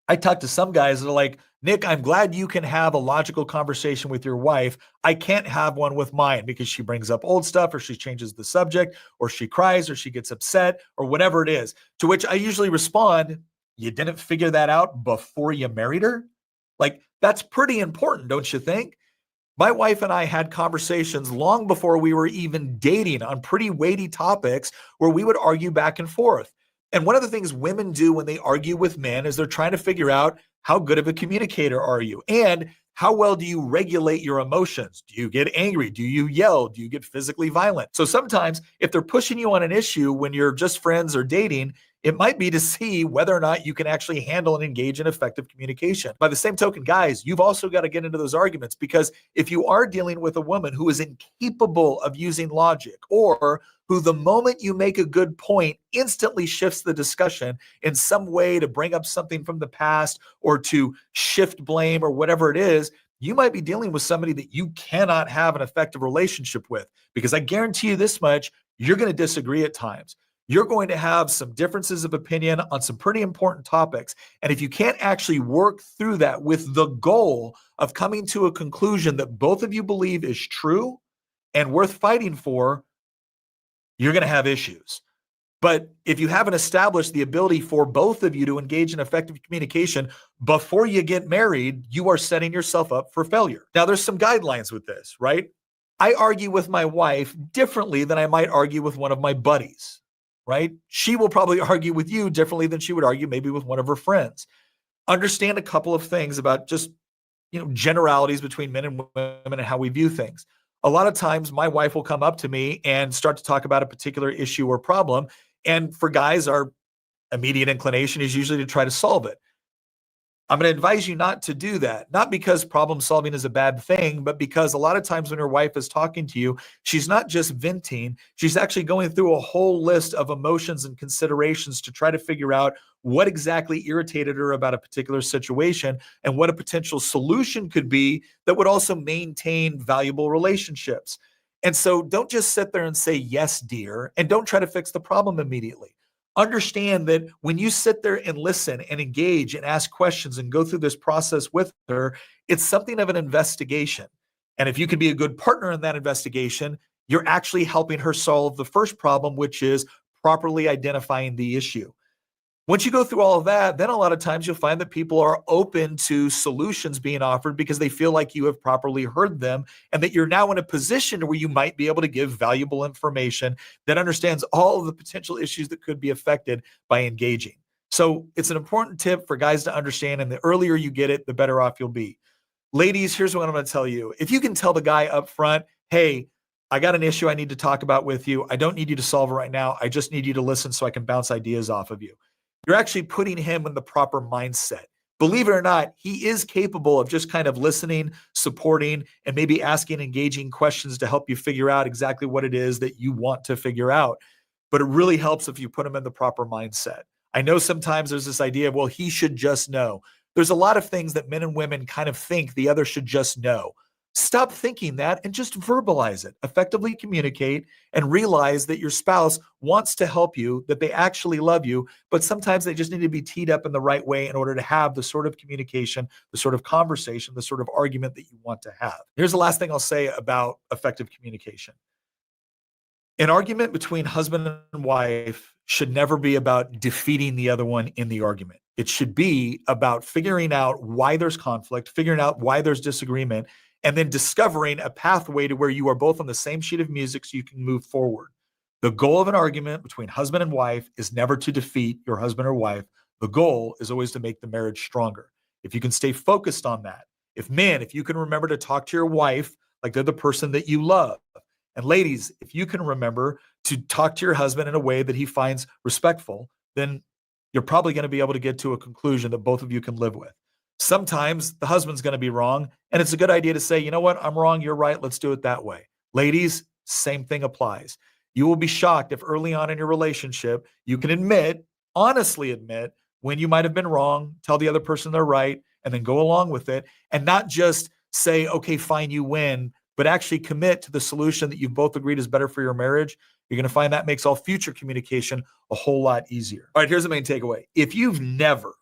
I talk to some guys that are like, Nick, I'm glad you can have a logical conversation with your wife. I can't have one with mine because she brings up old stuff, or she changes the subject, or she cries, or she gets upset, or whatever it is. To which I usually respond, you didn't figure that out before you married her? Like, that's pretty important, don't you think? My wife and I had conversations long before we were even dating on pretty weighty topics where we would argue back and forth. And one of the things women do when they argue with men is they're trying to figure out, how good of a communicator are you? And how well do you regulate your emotions? Do you get angry? Do you yell? Do you get physically violent? So sometimes if they're pushing you on an issue when you're just friends or dating, it might be to see whether or not you can actually handle and engage in effective communication. By the same token, guys, you've also got to get into those arguments, because if you are dealing with a woman who is incapable of using logic, or who the moment you make a good point instantly shifts the discussion in some way to bring up something from the past or to shift blame or whatever it is, you might be dealing with somebody that you cannot have an effective relationship with. Because I guarantee you this much, you're going to disagree at times. You're going to have some differences of opinion on some pretty important topics. And if you can't actually work through that with the goal of coming to a conclusion that both of you believe is true and worth fighting for, you're going to have issues. But if you haven't established the ability for both of you to engage in effective communication before you get married, you are setting yourself up for failure. Now, there's some guidelines with this, right? I argue with my wife differently than I might argue with one of my buddies, right? She will probably argue with you differently than she would argue maybe with one of her friends. Understand a couple of things about just, generalities between men and women and how we view things. A lot of times my wife will come up to me and start to talk about a particular issue or problem. And for guys, our immediate inclination is usually to try to solve it. I'm going to advise you not to do that, not because problem solving is a bad thing, but because a lot of times when your wife is talking to you, she's not just venting, she's actually going through a whole list of emotions and considerations to try to figure out what exactly irritated her about a particular situation and what a potential solution could be that would also maintain valuable relationships. And so don't just sit there and say, yes, dear, and don't try to fix the problem immediately. Understand that when you sit there and listen and engage and ask questions and go through this process with her, it's something of an investigation. And if you can be a good partner in that investigation, you're actually helping her solve the first problem, which is properly identifying the issue. Once you go through all of that, then a lot of times you'll find that people are open to solutions being offered because they feel like you have properly heard them and that you're now in a position where you might be able to give valuable information that understands all of the potential issues that could be affected by engaging. So it's an important tip for guys to understand, and the earlier you get it, the better off you'll be. Ladies, here's what I'm going to tell you. If you can tell the guy up front, hey, I got an issue I need to talk about with you. I don't need you to solve it right now. I just need you to listen so I can bounce ideas off of you. You're actually putting him in the proper mindset. Believe it or not, he is capable of just kind of listening, supporting, and maybe asking engaging questions to help you figure out exactly what it is that you want to figure out. But it really helps if you put him in the proper mindset. I know sometimes there's this idea of, well, he should just know. There's a lot of things that men and women kind of think the other should just know. Stop thinking that and just verbalize it. Effectively communicate and realize that your spouse wants to help you, that they actually love you, but sometimes they just need to be teed up in the right way in order to have the sort of communication, the sort of conversation, the sort of argument that you want to have. Here's the last thing I'll say about effective communication. An argument between husband and wife should never be about defeating the other one in the argument. It should be about figuring out why there's conflict, figuring out why there's disagreement, and then discovering a pathway to where you are both on the same sheet of music so you can move forward. The goal of an argument between husband and wife is never to defeat your husband or wife. The goal is always to make the marriage stronger. If you can stay focused on that, if you can remember to talk to your wife like they're the person that you love, and ladies, if you can remember to talk to your husband in a way that he finds respectful, then you're probably going to be able to get to a conclusion that both of you can live with. Sometimes the husband's going to be wrong, and it's a good idea to say, you know what, I'm wrong, you're right, let's do it that way. Ladies, same thing applies. You will be shocked if early on in your relationship, you can honestly admit when you might have been wrong, tell the other person they're right, and then go along with it, and not just say, okay, fine, you win, but actually commit to the solution that you've both agreed is better for your marriage. You're going to find that makes all future communication a whole lot easier. All right, here's the main takeaway. If you've never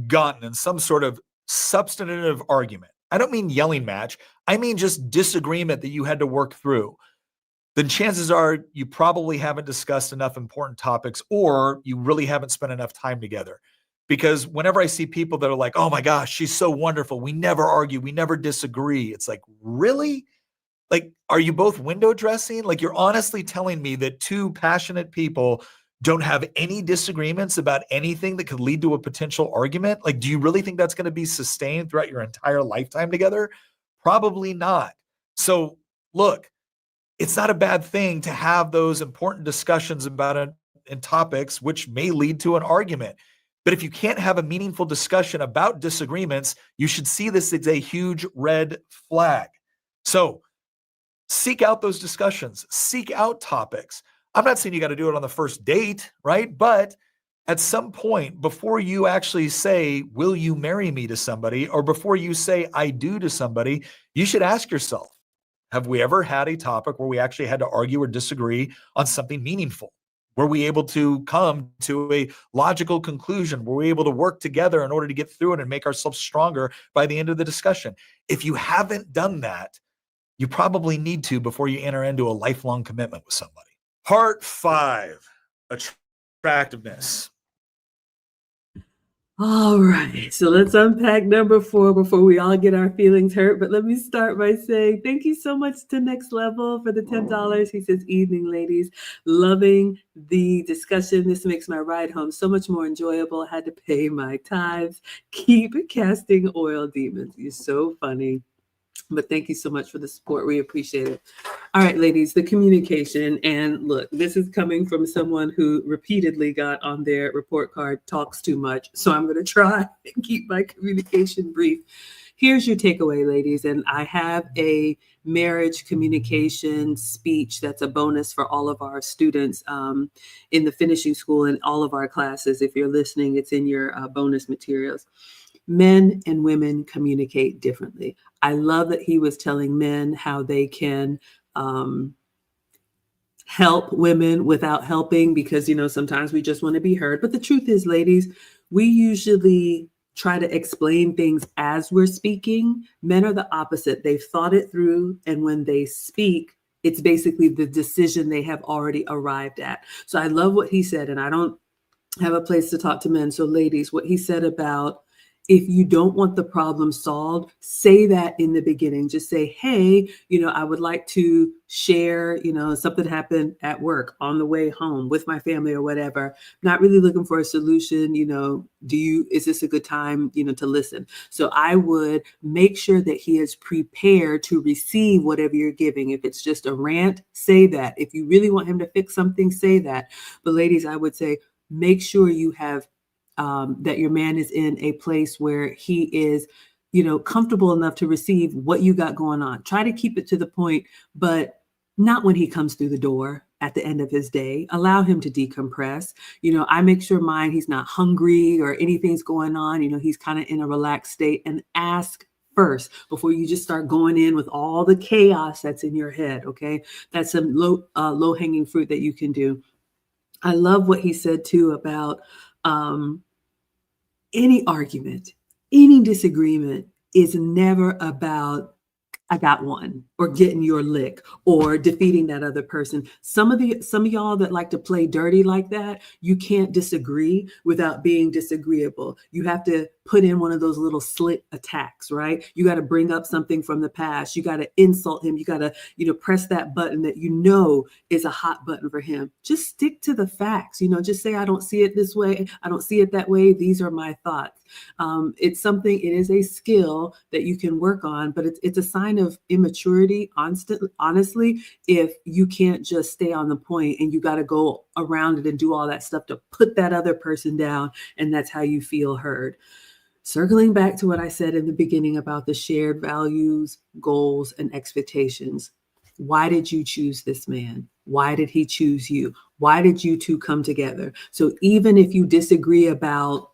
gotten in some sort of substantive argument, I don't mean yelling match, I mean just disagreement that you had to work through, then chances are you probably haven't discussed enough important topics, or you really haven't spent enough time together. Because whenever I see people that are like, oh my gosh, she's so wonderful, we never argue, we never disagree. It's like, really? Like, are you both window dressing? Like, you're honestly telling me that two passionate people don't have any disagreements about anything that could lead to a potential argument? Like, do you really think that's going to be sustained throughout your entire lifetime together? Probably not. So look, it's not a bad thing to have those important discussions about it and topics which may lead to an argument. But if you can't have a meaningful discussion about disagreements, you should see this as a huge red flag. So seek out those discussions, seek out topics. I'm not saying you got to do it on the first date, right? But at some point before you actually say, will you marry me to somebody? Or before you say, I do to somebody, you should ask yourself, have we ever had a topic where we actually had to argue or disagree on something meaningful? Were we able to come to a logical conclusion? Were we able to work together in order to get through it and make ourselves stronger by the end of the discussion? If you haven't done that, you probably need to before you enter into a lifelong commitment with somebody. Part 5, attractiveness. All right, so let's unpack number 4 before we all get our feelings hurt. But let me start by saying thank you so much to Next Level for the $10. He says, evening, ladies. Loving the discussion. This makes my ride home so much more enjoyable. I had to pay my tithes. Keep casting oil demons. You're so funny. But thank you so much for the support. We appreciate it. All right, ladies, the communication. And look, this is coming from someone who repeatedly got on their report card, talks too much. So I'm going to try and keep my communication brief. Here's your takeaway, ladies. And I have a marriage communication speech that's a bonus for all of our students in the finishing school and all of our classes. If you're listening, it's in your bonus materials. Men and women communicate differently. I love that he was telling men how they can help women without helping, because, you know, sometimes we just want to be heard. But the truth is, ladies, we usually try to explain things as we're speaking. Men are the opposite. They've thought it through. And when they speak, it's basically the decision they have already arrived at. So I love what he said. And I don't have a place to talk to men. So ladies, what he said about, if you don't want the problem solved, say that in the beginning. Just say, hey, you know, I would like to share, you know, something happened at work on the way home with my family or whatever. Not really looking for a solution. You know, is this a good time, you know, to listen? So I would make sure that he is prepared to receive whatever you're giving. If it's just a rant, say that. If you really want him to fix something, say that. But ladies, I would say, make sure you have that your man is in a place where he is, you know, comfortable enough to receive what you got going on. Try to keep it to the point, but not when he comes through the door at the end of his day. Allow him to decompress. You know, I make sure he's not hungry or anything's going on. You know, he's kind of in a relaxed state, and ask first before you just start going in with all the chaos that's in your head. Okay. That's some low hanging fruit that you can do. I love what he said too about any argument, any disagreement is never about I got one, or getting your lick, or defeating that other person. Some of y'all that like to play dirty like that, you can't disagree without being disagreeable. You have to put in one of those little slick attacks, right? You got to bring up something from the past. You got to insult him. You got to, press that button that is a hot button for him. Just stick to the facts. Just say, I don't see it this way. I don't see it that way. These are my thoughts. It is a skill that you can work on, but it's a sign of immaturity, honestly, if you can't just stay on the point and you got to go around it and do all that stuff to put that other person down. And that's how you feel heard. Circling back to what I said in the beginning about the shared values, goals, and expectations. Why did you choose this man? Why did he choose you? Why did you two come together? So even if you disagree about,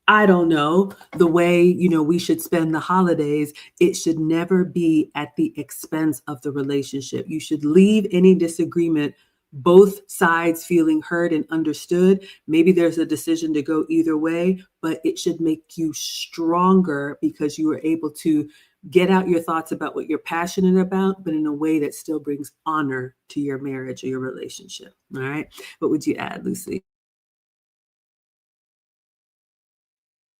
I don't know, the way, we should spend the holidays, it should never be at the expense of the relationship. You should leave any disagreement, both sides feeling heard and understood. Maybe there's a decision to go either way, but it should make you stronger because you were able to get out your thoughts about what you're passionate about, but in a way that still brings honor to your marriage or your relationship. All right. What would you add, Lucy?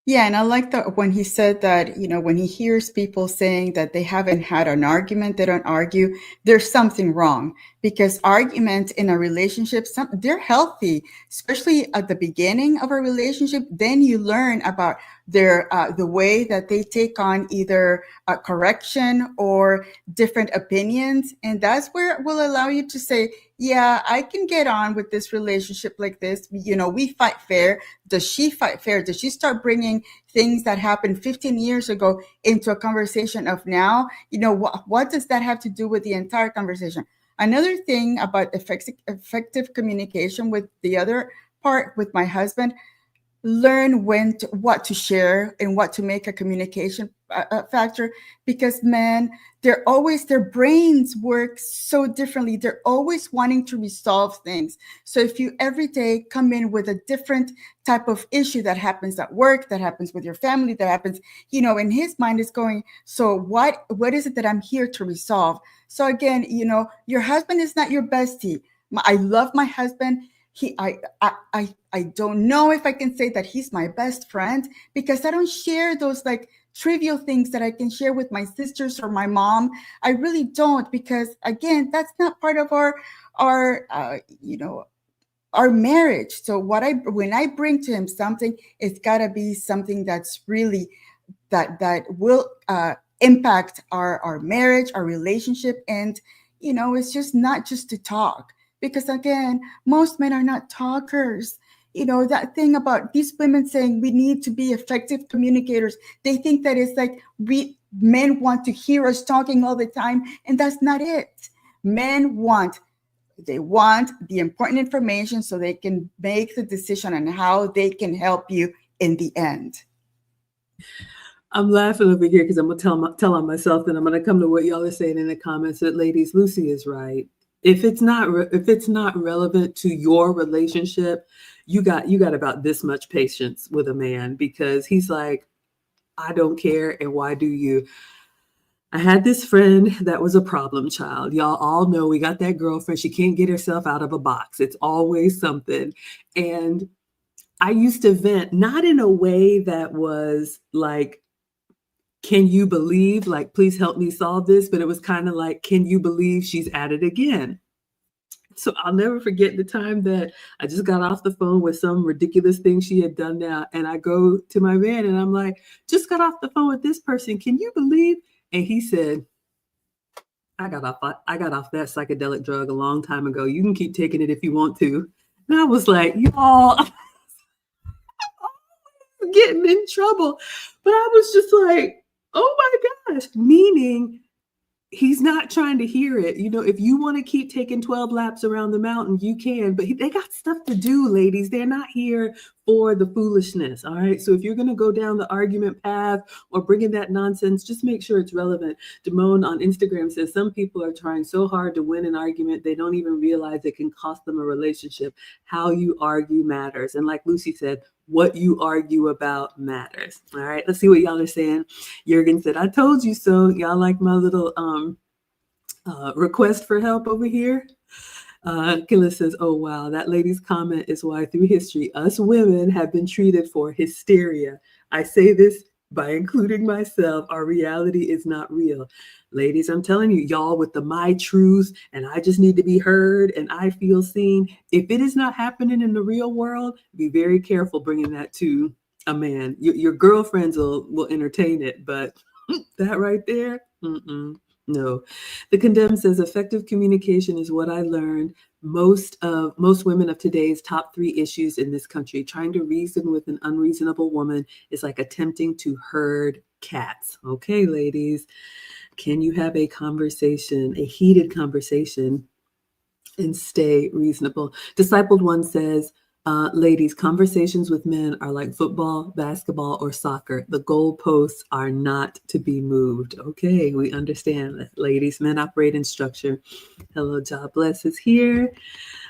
Yeah, and I like that when he said that, when he hears people saying that they haven't had an argument, they don't argue, there's something wrong, because arguments in a relationship, they're healthy, especially at the beginning of a relationship. Then you learn about the way that they take on either a correction or different opinions. And that's where it will allow you to say, yeah, I can get on with this relationship like this. We fight fair. Does she fight fair? Does she start bringing things that happened 15 years ago into a conversation of now? What does that have to do with the entire conversation? Another thing about effective communication with the other part, with my husband, learn what to share and what to make a communication factor, because their brains work so differently. They're always wanting to resolve things. So if you every day come in with a different type of issue that happens at work, that happens with your family, that happens, in his mind is going, so what is it that I'm here to resolve? So again, your husband is not your bestie. I love my husband. I don't know if I can say that he's my best friend, because I don't share those like trivial things that I can share with my sisters or my mom. I really don't, because again, that's not part of our marriage. So when I bring to him something, it's gotta be something that's really that will impact our marriage, our relationship. And, it's just not just to talk. Because again, most men are not talkers. That thing about these women saying we need to be effective communicators. They think that it's like men want to hear us talking all the time. And that's not it. Men want the important information so they can make the decision on how they can help you in the end. I'm laughing over here because I'm going to tell on myself, then I'm going to come to what y'all are saying in the comments. That ladies, Lucy is right. If it's not relevant to your relationship, you got about this much patience with a man, because he's like, I don't care, and why do you? I had this friend that was a problem child. Y'all all know we got that girlfriend. She can't get herself out of a box. It's always something. And I used to vent, not in a way that was like, can you believe, like, please help me solve this? But it was kind of like, can you believe she's at it again? So I'll never forget the time that I just got off the phone with some ridiculous thing she had done now. And I go to my man and I'm like, just got off the phone with this person. Can you believe? And he said, I got off that psychedelic drug a long time ago. You can keep taking it if you want to. And I was like, y'all, I'm getting in trouble. But I was just like, oh my gosh, meaning he's not trying to hear it. You know, if you want to keep taking 12 laps around the mountain, you can, but they got stuff to do, ladies. They're not here for the foolishness. All right. So if you're going to go down the argument path or bring in that nonsense, just make sure it's relevant. Damone on Instagram says some people are trying so hard to win an argument, they don't even realize it can cost them a relationship. How you argue matters. And like Lucy said, what you argue about matters. All right, let's see what y'all are saying. Jürgen said, I told you so. Y'all like my little request for help over here? Killa says, oh, wow, that lady's comment is why through history, us women have been treated for hysteria. I say this by including myself. Our reality is not real. Ladies, I'm telling you, y'all with the my truth and I just need to be heard and I feel seen. If it is not happening in the real world, be very careful bringing that to a man. Your girlfriends will entertain it, but that right there, no. The Condemned says effective communication is what I learned. Most women of today's top 3 issues in this country. Trying to reason with an unreasonable woman is like attempting to herd cats. Okay, ladies. Can you have a conversation, a heated conversation, and stay reasonable? Discipled One says, ladies, conversations with men are like football, basketball, or soccer. The goalposts are not to be moved. Okay, we understand that, ladies. Men operate in structure. Hello, God bless is here.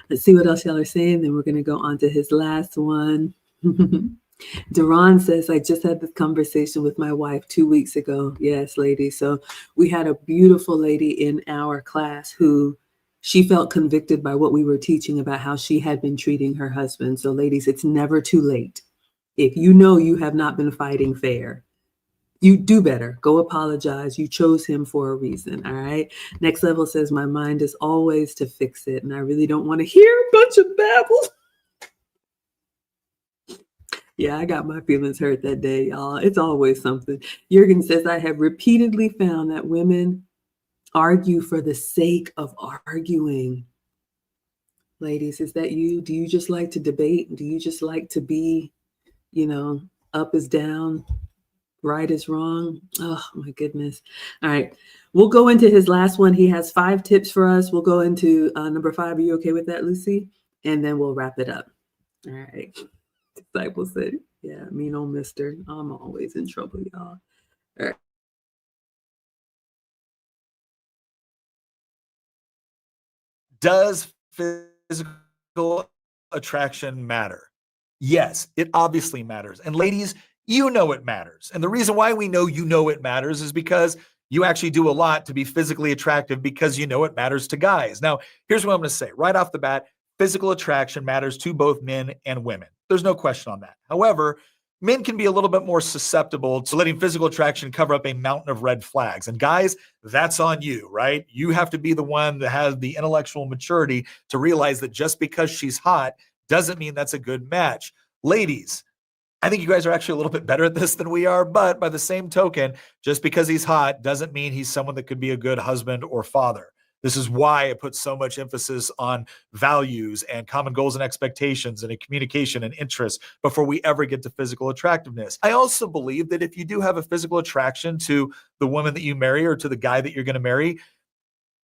Let's see what else y'all are saying. Then we're going to go on to his last one. Duran says, I just had this conversation with my wife 2 weeks ago. Yes, ladies. So we had a beautiful lady in our class who she felt convicted by what we were teaching about how she had been treating her husband. So ladies, it's never too late. If you know you have not been fighting fair, you do better. Go apologize. You chose him for a reason. All right. Next Level says, my mind is always to fix it. And I really don't want to hear a bunch of babble. Yeah, I got my feelings hurt that day, y'all. It's always something. Jürgen says, I have repeatedly found that women argue for the sake of arguing. Ladies, is that you? Do you just like to debate? Do you just like to be, up is down, right is wrong? Oh, my goodness. All right. We'll go into his last one. He has 5 tips for us. We'll go into number 5. Are you okay with that, Lucy? And then we'll wrap it up. All right. Disciple said, yeah, mean old mister. I'm always in trouble, y'all. All right. Does physical attraction matter? Yes, it obviously matters. And ladies, you know it matters. And the reason why we know you know it matters is because you actually do a lot to be physically attractive because you know it matters to guys. Now, here's what I'm going to say right off the bat. Physical attraction matters to both men and women. There's no question on that. However, men can be a little bit more susceptible to letting physical attraction cover up a mountain of red flags. And guys, that's on you, right? You have to be the one that has the intellectual maturity to realize that just because she's hot doesn't mean that's a good match. Ladies, I think you guys are actually a little bit better at this than we are, but by the same token, just because he's hot doesn't mean he's someone that could be a good husband or father. This is why I put so much emphasis on values and common goals and expectations and communication and interests before we ever get to physical attractiveness. I also believe that if you do have a physical attraction to the woman that you marry or to the guy that you're going to marry,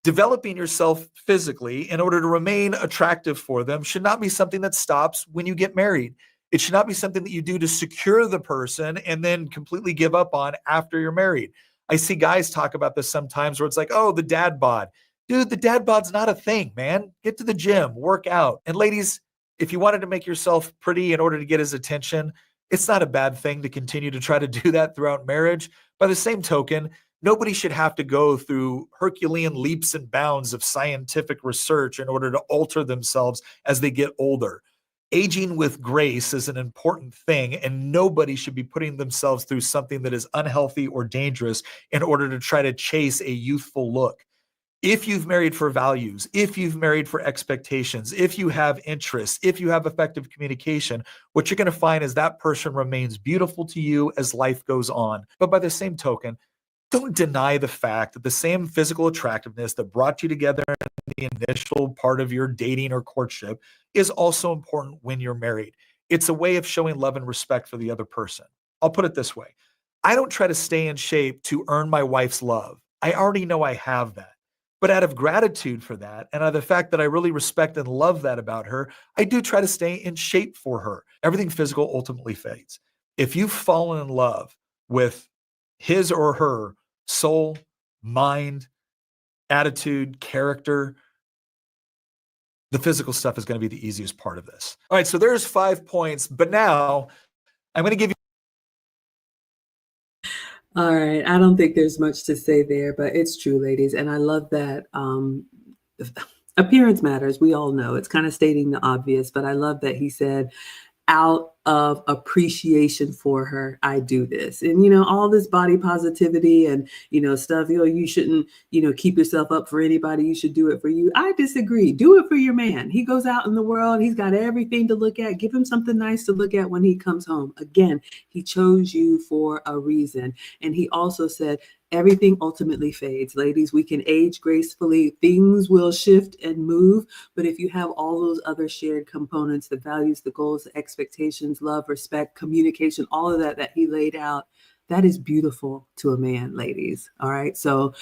developing yourself physically in order to remain attractive for them should not be something that stops when you get married. It should not be something that you do to secure the person and then completely give up on after you're married. I see guys talk about this sometimes where it's like, oh, the dad bod. Dude, the dad bod's not a thing, man. Get to the gym, work out. And ladies, if you wanted to make yourself pretty in order to get his attention, it's not a bad thing to continue to try to do that throughout marriage. By the same token, nobody should have to go through Herculean leaps and bounds of scientific research in order to alter themselves as they get older. Aging with grace is an important thing, and nobody should be putting themselves through something that is unhealthy or dangerous in order to try to chase a youthful look. If you've married for values, if you've married for expectations, if you have interests, if you have effective communication, what you're going to find is that person remains beautiful to you as life goes on. But by the same token, don't deny the fact that the same physical attractiveness that brought you together in the initial part of your dating or courtship is also important when you're married. It's a way of showing love and respect for the other person. I'll put it this way. I don't try to stay in shape to earn my wife's love. I already know I have that. But out of gratitude for that, and out of the fact that I really respect and love that about her, I do try to stay in shape for her. Everything physical ultimately fades. If you've fallen in love with his or her soul, mind, attitude, character, the physical stuff is going to be the easiest part of this. All right, so there's 5 points, but now I'm going to give you. All right. I don't think there's much to say there, but it's true, ladies. And I love that appearance matters. We all know it's kind of stating the obvious, but I love that he said, out of appreciation for her, I do this. And, all this body positivity and, stuff, you shouldn't, keep yourself up for anybody. You should do it for you. I disagree. Do it for your man. He goes out in the world. He's got everything to look at. Give him something nice to look at when he comes home. Again, he chose you for a reason. And he also said, everything ultimately fades. Ladies, we can age gracefully. Things will shift and move. But if you have all those other shared components, the values, the goals, the expectations, love, respect, communication, all of that he laid out, that is beautiful to a man, ladies. All right. So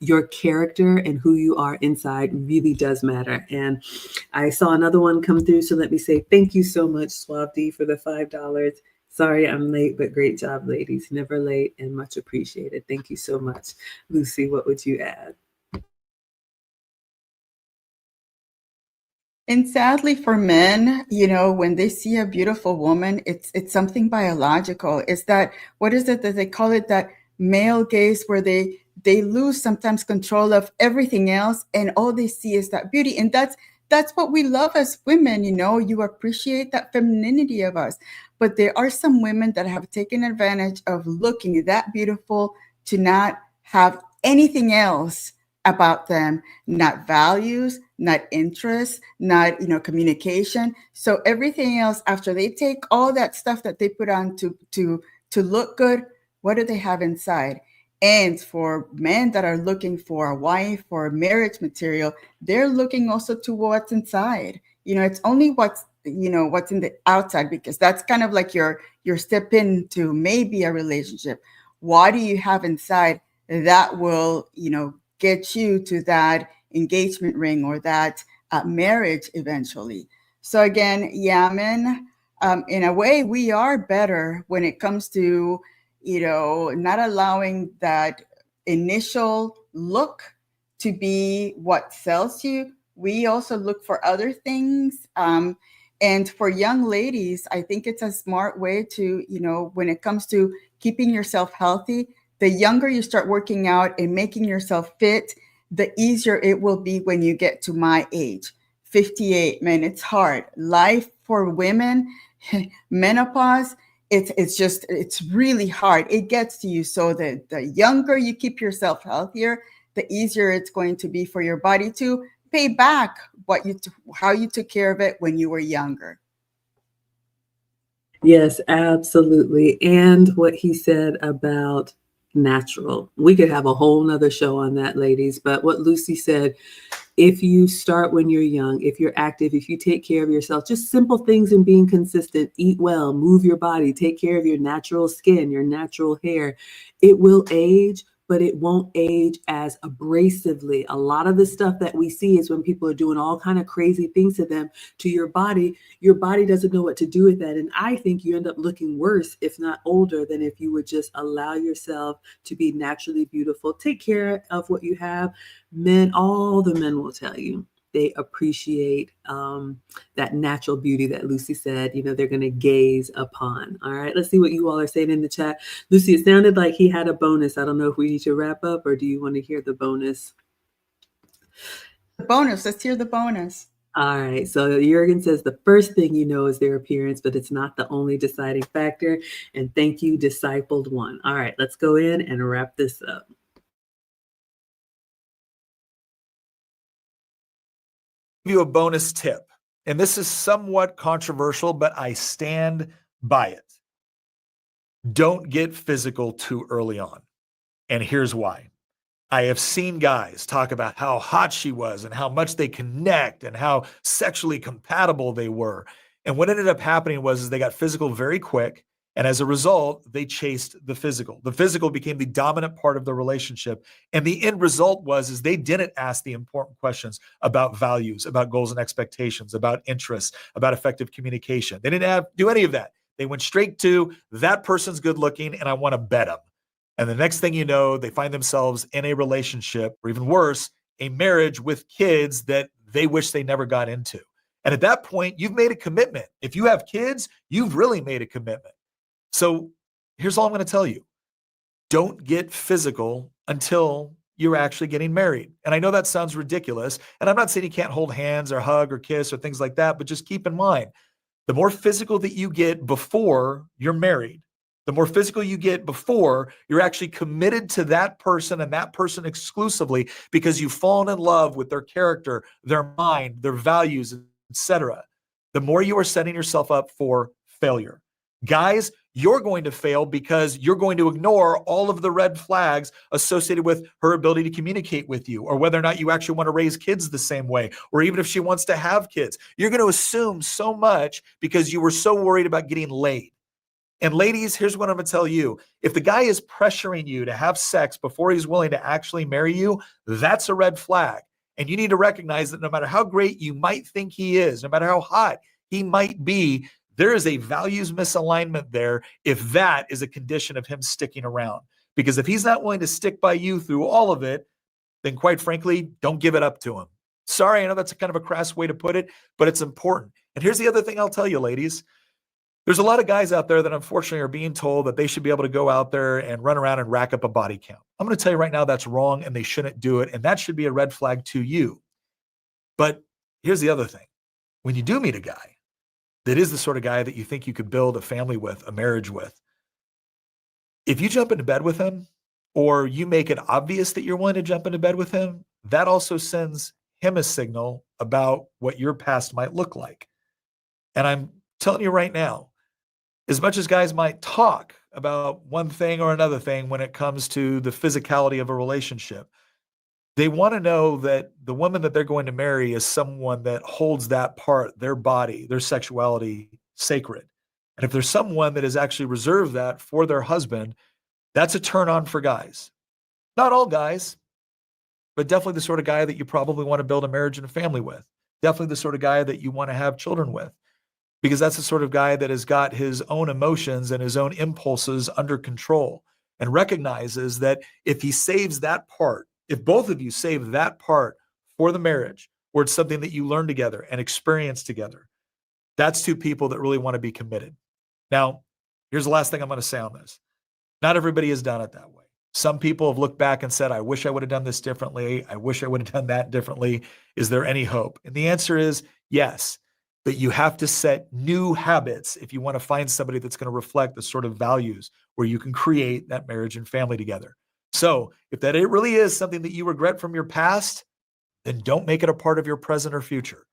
your character and who you are inside really does matter. And I saw another one come through. So let me say thank you so much, Suave D, for the $5. Sorry I'm late, but great job, ladies. Never late and much appreciated. Thank you so much. Lucy, what would you add? And sadly for men, when they see a beautiful woman, it's something biological. It's that, what is it that they call it, that male gaze, where they lose sometimes control of everything else and all they see is that beauty. And that's what we love as women, you appreciate that femininity of us. But there are some women that have taken advantage of looking that beautiful to not have anything else about them, not values, not interests, not, communication. So everything else, after they take all that stuff that they put on to look good, what do they have inside? And for men that are looking for a wife or marriage material, they're looking also to what's inside. It's only what's in the outside, because that's kind of like your step into maybe a relationship. What do you have inside that will, get you to that engagement ring or that marriage eventually? So again, men, in a way, we are better when it comes to, not allowing that initial look to be what sells you. We also look for other things. And for young ladies, I think it's a smart way to, when it comes to keeping yourself healthy, the younger you start working out and making yourself fit, the easier it will be when you get to my age, 58. Man, it's hard. Life for women, menopause, it's really hard. It gets to you. So the younger you keep yourself healthier, the easier it's going to be for your body to pay back how you took care of it when you were younger. Yes, absolutely. And what he said about natural. We could have a whole nother show on that, ladies. But what Lucy said, if you start when you're young, if you're active, if you take care of yourself, just simple things and being consistent, eat well, move your body, take care of your natural skin, your natural hair, it will age, but it won't age as abrasively. A lot of the stuff that we see is when people are doing all kind of crazy things to your body doesn't know what to do with that. And I think you end up looking worse, if not older, than if you would just allow yourself to be naturally beautiful. Take care of what you have. Men, all the men will tell you, they appreciate that natural beauty that Lucy said, they're going to gaze upon. All right, let's see what you all are saying in the chat. Lucy, it sounded like he had a bonus. I don't know if we need to wrap up or do you want to hear the bonus? The bonus, let's hear the bonus. All right, so Jurgen says the first thing you know is their appearance, but it's not the only deciding factor. And thank you, Discipled One. All right, let's go in and wrap this up. You a bonus tip, and this is somewhat controversial, but I stand by it. Don't get physical too early on. And here's why. I have seen guys talk about how hot she was and how much they connect and how sexually compatible they were. And what ended up happening was they got physical very quick And as a result, they chased the physical. The physical became the dominant part of the relationship. And the end result is they didn't ask the important questions about values, about goals and expectations, about interests, about effective communication. They didn't do any of that. They went straight to that person's good looking and I want to bet them. And the next thing you know, they find themselves in a relationship, or even worse, a marriage with kids that they wish they never got into. And at that point, you've made a commitment. If you have kids, you've really made a commitment. So here's all I'm going to tell you. Don't get physical until you're actually getting married. And I know that sounds ridiculous. And I'm not saying you can't hold hands or hug or kiss or things like that, but just keep in mind, the more physical that you get before you're married, the more physical you get before you're actually committed to that person and that person exclusively because you've fallen in love with their character, their mind, their values, etc. The more you are setting yourself up for failure. Guys, you're going to fail because you're going to ignore all of the red flags associated with her ability to communicate with you, or whether or not you actually want to raise kids the same way, or even if she wants to have kids. You're going to assume so much because you were so worried about getting laid. And ladies, here's what I'm going to tell you. If the guy is pressuring you to have sex before he's willing to actually marry you, that's a red flag. And you need to recognize that no matter how great you might think he is, no matter how hot he might be, there is a values misalignment there if that is a condition of him sticking around. Because if he's not willing to stick by you through all of it, then quite frankly, don't give it up to him. Sorry, I know that's a kind of a crass way to put it, but it's important. And here's the other thing I'll tell you, ladies. There's a lot of guys out there that unfortunately are being told that they should be able to go out there and run around and rack up a body count. I'm going to tell you right now that's wrong and they shouldn't do it. And that should be a red flag to you. But here's the other thing. When you do meet a guy that is the sort of guy that you think you could build a family with, a marriage with, if you jump into bed with him or you make it obvious that you're willing to jump into bed with him, that also sends him a signal about what your past might look like. And I'm telling you right now, as much as guys might talk about one thing or another thing when it comes to the physicality of a relationship, they want to know that the woman that they're going to marry is someone that holds that part, their body, their sexuality sacred. And if there's someone that has actually reserved that for their husband, that's a turn on for guys. Not all guys, but definitely the sort of guy that you probably want to build a marriage and a family with. Definitely the sort of guy that you want to have children with. Because that's the sort of guy that has got his own emotions and his own impulses under control and recognizes that if he saves that part, if both of you save that part for the marriage, where it's something that you learn together and experience together, that's two people that really want to be committed. Now, here's the last thing I'm going to say on this. Not everybody has done it that way. Some people have looked back and said, I wish I would have done this differently. I wish I would have done that differently. Is there any hope? And the answer is yes. But you have to set new habits if you want to find somebody that's going to reflect the sort of values where you can create that marriage and family together. So if that it really is something that you regret from your past, then don't make it a part of your present or future.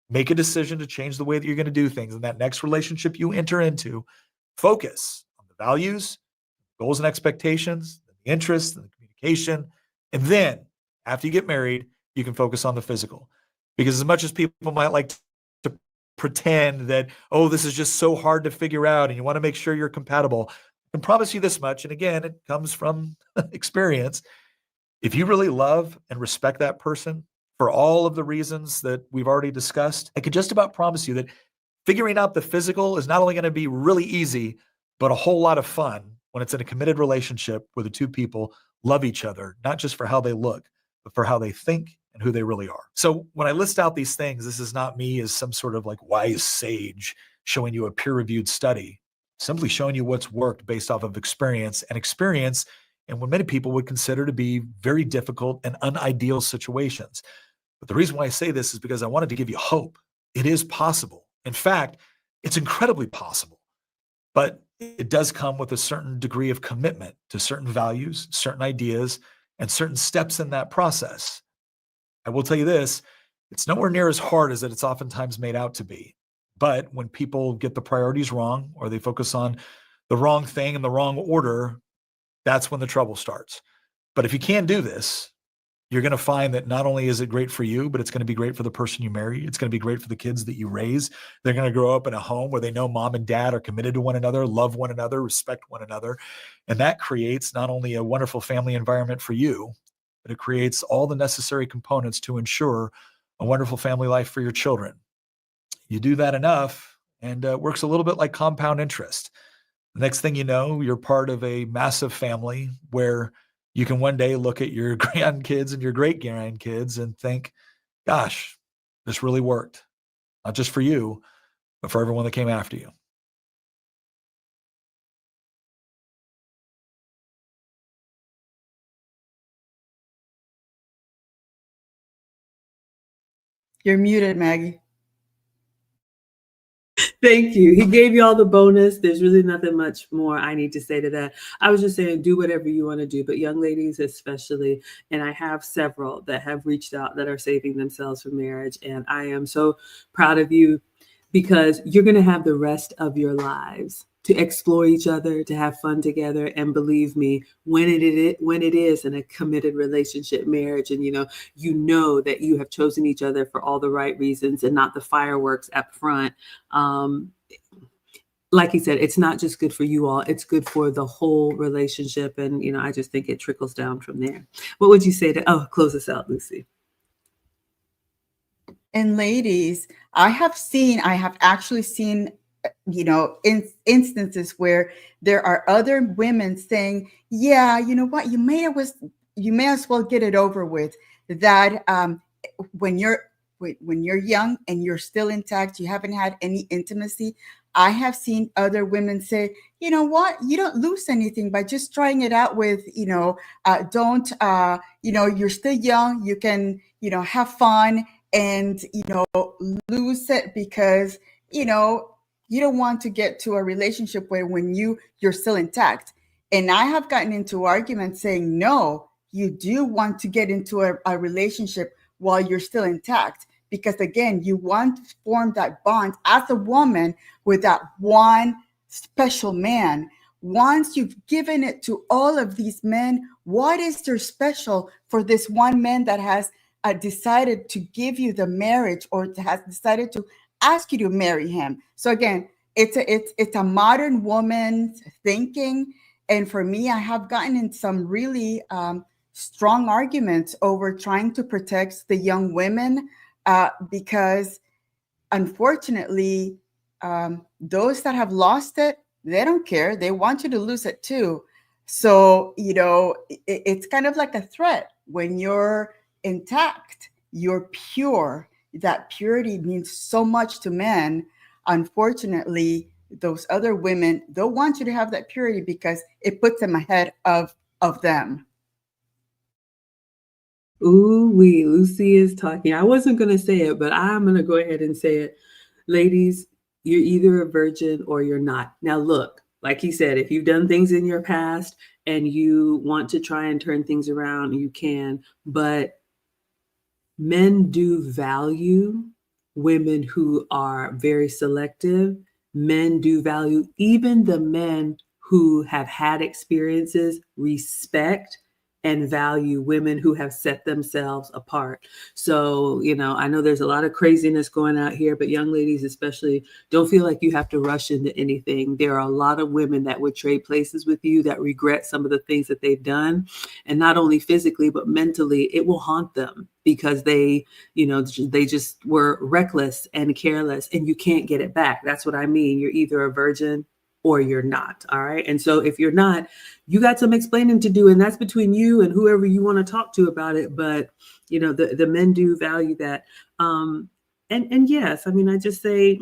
Make a decision to change the way that you're going to do things. And that next relationship you enter into, focus on the values, goals and expectations, the interests, and the communication. And then after you get married, you can focus on the physical. Because as much as people might like to pretend that, oh, this is just so hard to figure out and you want to make sure you're compatible, I can promise you this much. And again, it comes from experience. If you really love and respect that person for all of the reasons that we've already discussed, I could just about promise you that figuring out the physical is not only going to be really easy, but a whole lot of fun when it's in a committed relationship where the two people love each other, not just for how they look, but for how they think and who they really are. So when I list out these things, this is not me as some sort of like wise sage showing you a peer-reviewed study, simply showing you what's worked based off of experience and what many people would consider to be very difficult and unideal situations. But the reason why I say this is because I wanted to give you hope. It is possible. In fact, it's incredibly possible. But it does come with a certain degree of commitment to certain values, certain ideas, and certain steps in that process. I will tell you this, it's nowhere near as hard as it's oftentimes made out to be. But when people get the priorities wrong or they focus on the wrong thing in the wrong order, that's when the trouble starts. But if you can do this, you're going to find that not only is it great for you, but it's going to be great for the person you marry. It's going to be great for the kids that you raise. They're going to grow up in a home where they know mom and dad are committed to one another, love one another, respect one another. And that creates not only a wonderful family environment for you, but it creates all the necessary components to ensure a wonderful family life for your children. You do that enough, and it works a little bit like compound interest. The next thing you know, you're part of a massive family where you can one day look at your grandkids and your great grandkids and think, gosh, this really worked. Not just for you, but for everyone that came after you. You're muted, Maggie. Thank you. He gave you all the bonus. There's really nothing much more I need to say to that. I was just saying, do whatever you want to do, but young ladies especially, and I have several that have reached out that are saving themselves for marriage, and I am so proud of you because you're going to have the rest of your lives to explore each other, to have fun together. And believe me, when it is in a committed relationship, marriage, and you know that you have chosen each other for all the right reasons and not the fireworks up front. Like he said, it's not just good for you all, it's good for the whole relationship. And, I just think it trickles down from there. What would you say to, close us out, Lucy? And ladies, I have actually seen, instances where there are other women saying, yeah, you know what, you may as well get it over with. That when you're young and you're still intact, you haven't had any intimacy. I have seen other women say, you know what, you don't lose anything by just trying it out with, you're still young, you can, have fun and, lose it because, you don't want to get to a relationship where when you're still intact. And I have gotten into arguments saying, no, you do want to get into a relationship while you're still intact. Because again, you want to form that bond as a woman with that one special man. Once you've given it to all of these men, what is there special for this one man that has decided to give you the marriage or has decided to ask you to marry him? So again, it's a modern woman thinking. And for me, I have gotten in some really strong arguments over trying to protect the young women because unfortunately, those that have lost it, they don't care. They want you to lose it too. So, it's kind of like a threat. When you're intact, you're pure. That purity means so much to men. Unfortunately, those other women don't want you to have that purity because it puts them ahead of them. Ooh, Lucy is talking. I wasn't going to say it, but I'm going to go ahead and say it. Ladies, you're either a virgin or you're not. Now, look, like he said, if you've done things in your past and you want to try and turn things around, you can. But men do value women who are very selective. Men do value even the men who have had experiences, respect and value women who have set themselves apart. So, I know there's a lot of craziness going out here, but young ladies especially, don't feel like you have to rush into anything. There are a lot of women that would trade places with you that regret some of the things that they've done. And not only physically, but mentally, it will haunt them because they just were reckless and careless and you can't get it back. That's what I mean. You're either a virgin or you're not. All right. And so if you're not, you got some explaining to do, and that's between you and whoever you want to talk to about it. But, the men do value that. And yes, I just say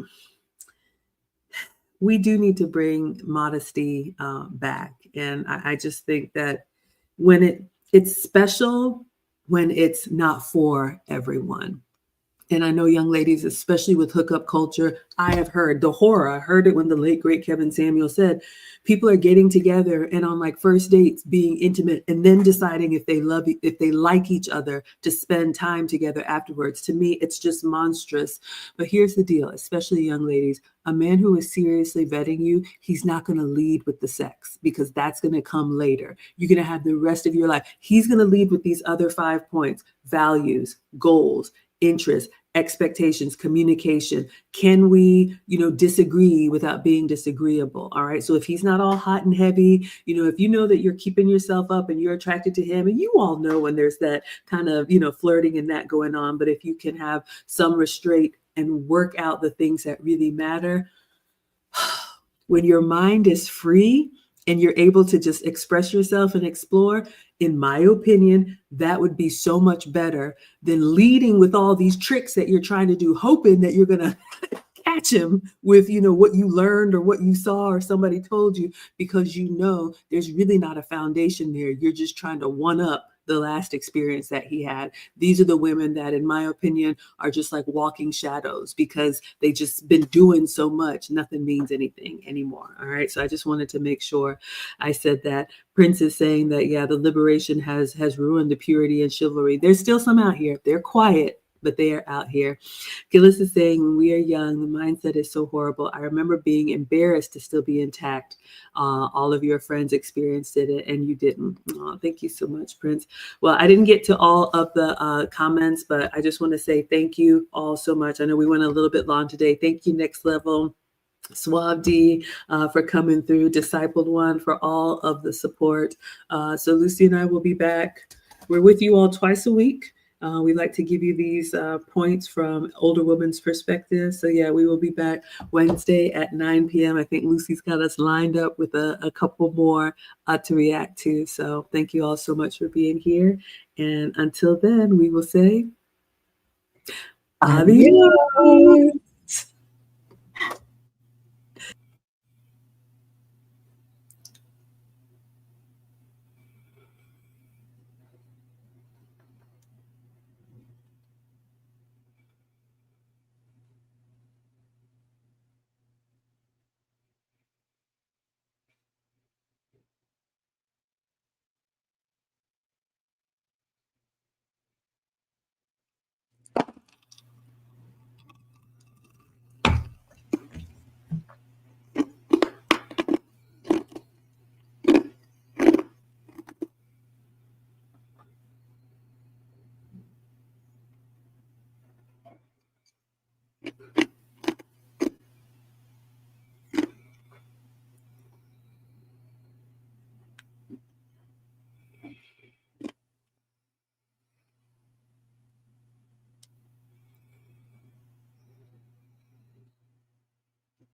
we do need to bring modesty back. And I just think that when it's special, when it's not for everyone. And I know young ladies, especially with hookup culture, I have heard the horror. I heard it when the late, great Kevin Samuel said, people are getting together and on like first dates being intimate and then deciding if they love, if they like each other to spend time together afterwards. To me, it's just monstrous. But here's the deal, especially young ladies, a man who is seriously vetting you, he's not going to lead with the sex because that's going to come later. You're going to have the rest of your life. He's going to lead with these other 5 points: values, goals, interests, expectations, communication. Can we, disagree without being disagreeable? All right. So if he's not all hot and heavy, if you know that you're keeping yourself up and you're attracted to him, and you all know when there's that kind of, flirting and that going on, but if you can have some restraint and work out the things that really matter, when your mind is free and you're able to just express yourself and explore, in my opinion, that would be so much better than leading with all these tricks that you're trying to do, hoping that you're going to catch him with, what you learned or what you saw or somebody told you, because there's really not a foundation there. You're just trying to one up the last experience that he had. These are the women that, in my opinion, are just like walking shadows because they just been doing so much. Nothing means anything anymore. All right. So I just wanted to make sure I said that. Prince is saying that, yeah, the liberation has ruined the purity and chivalry. There's still some out here. They're quiet, but they are out here. Gillis is saying, when we are young, the mindset is so horrible. I remember being embarrassed to still be intact. All of your friends experienced it and you didn't. Oh, thank you so much, Prince. Well, I didn't get to all of the comments, but I just want to say thank you all so much. I know we went a little bit long today. Thank you, Next Level. Suave D for coming through, Discipled One for all of the support. So Lucy and I will be back. We're with you all twice a week. We like to give you these points from older women's perspective. So yeah, we will be back Wednesday at 9 p.m. I think Lucy's got us lined up with a couple more to react to. So thank you all so much for being here. And until then, we will say adios.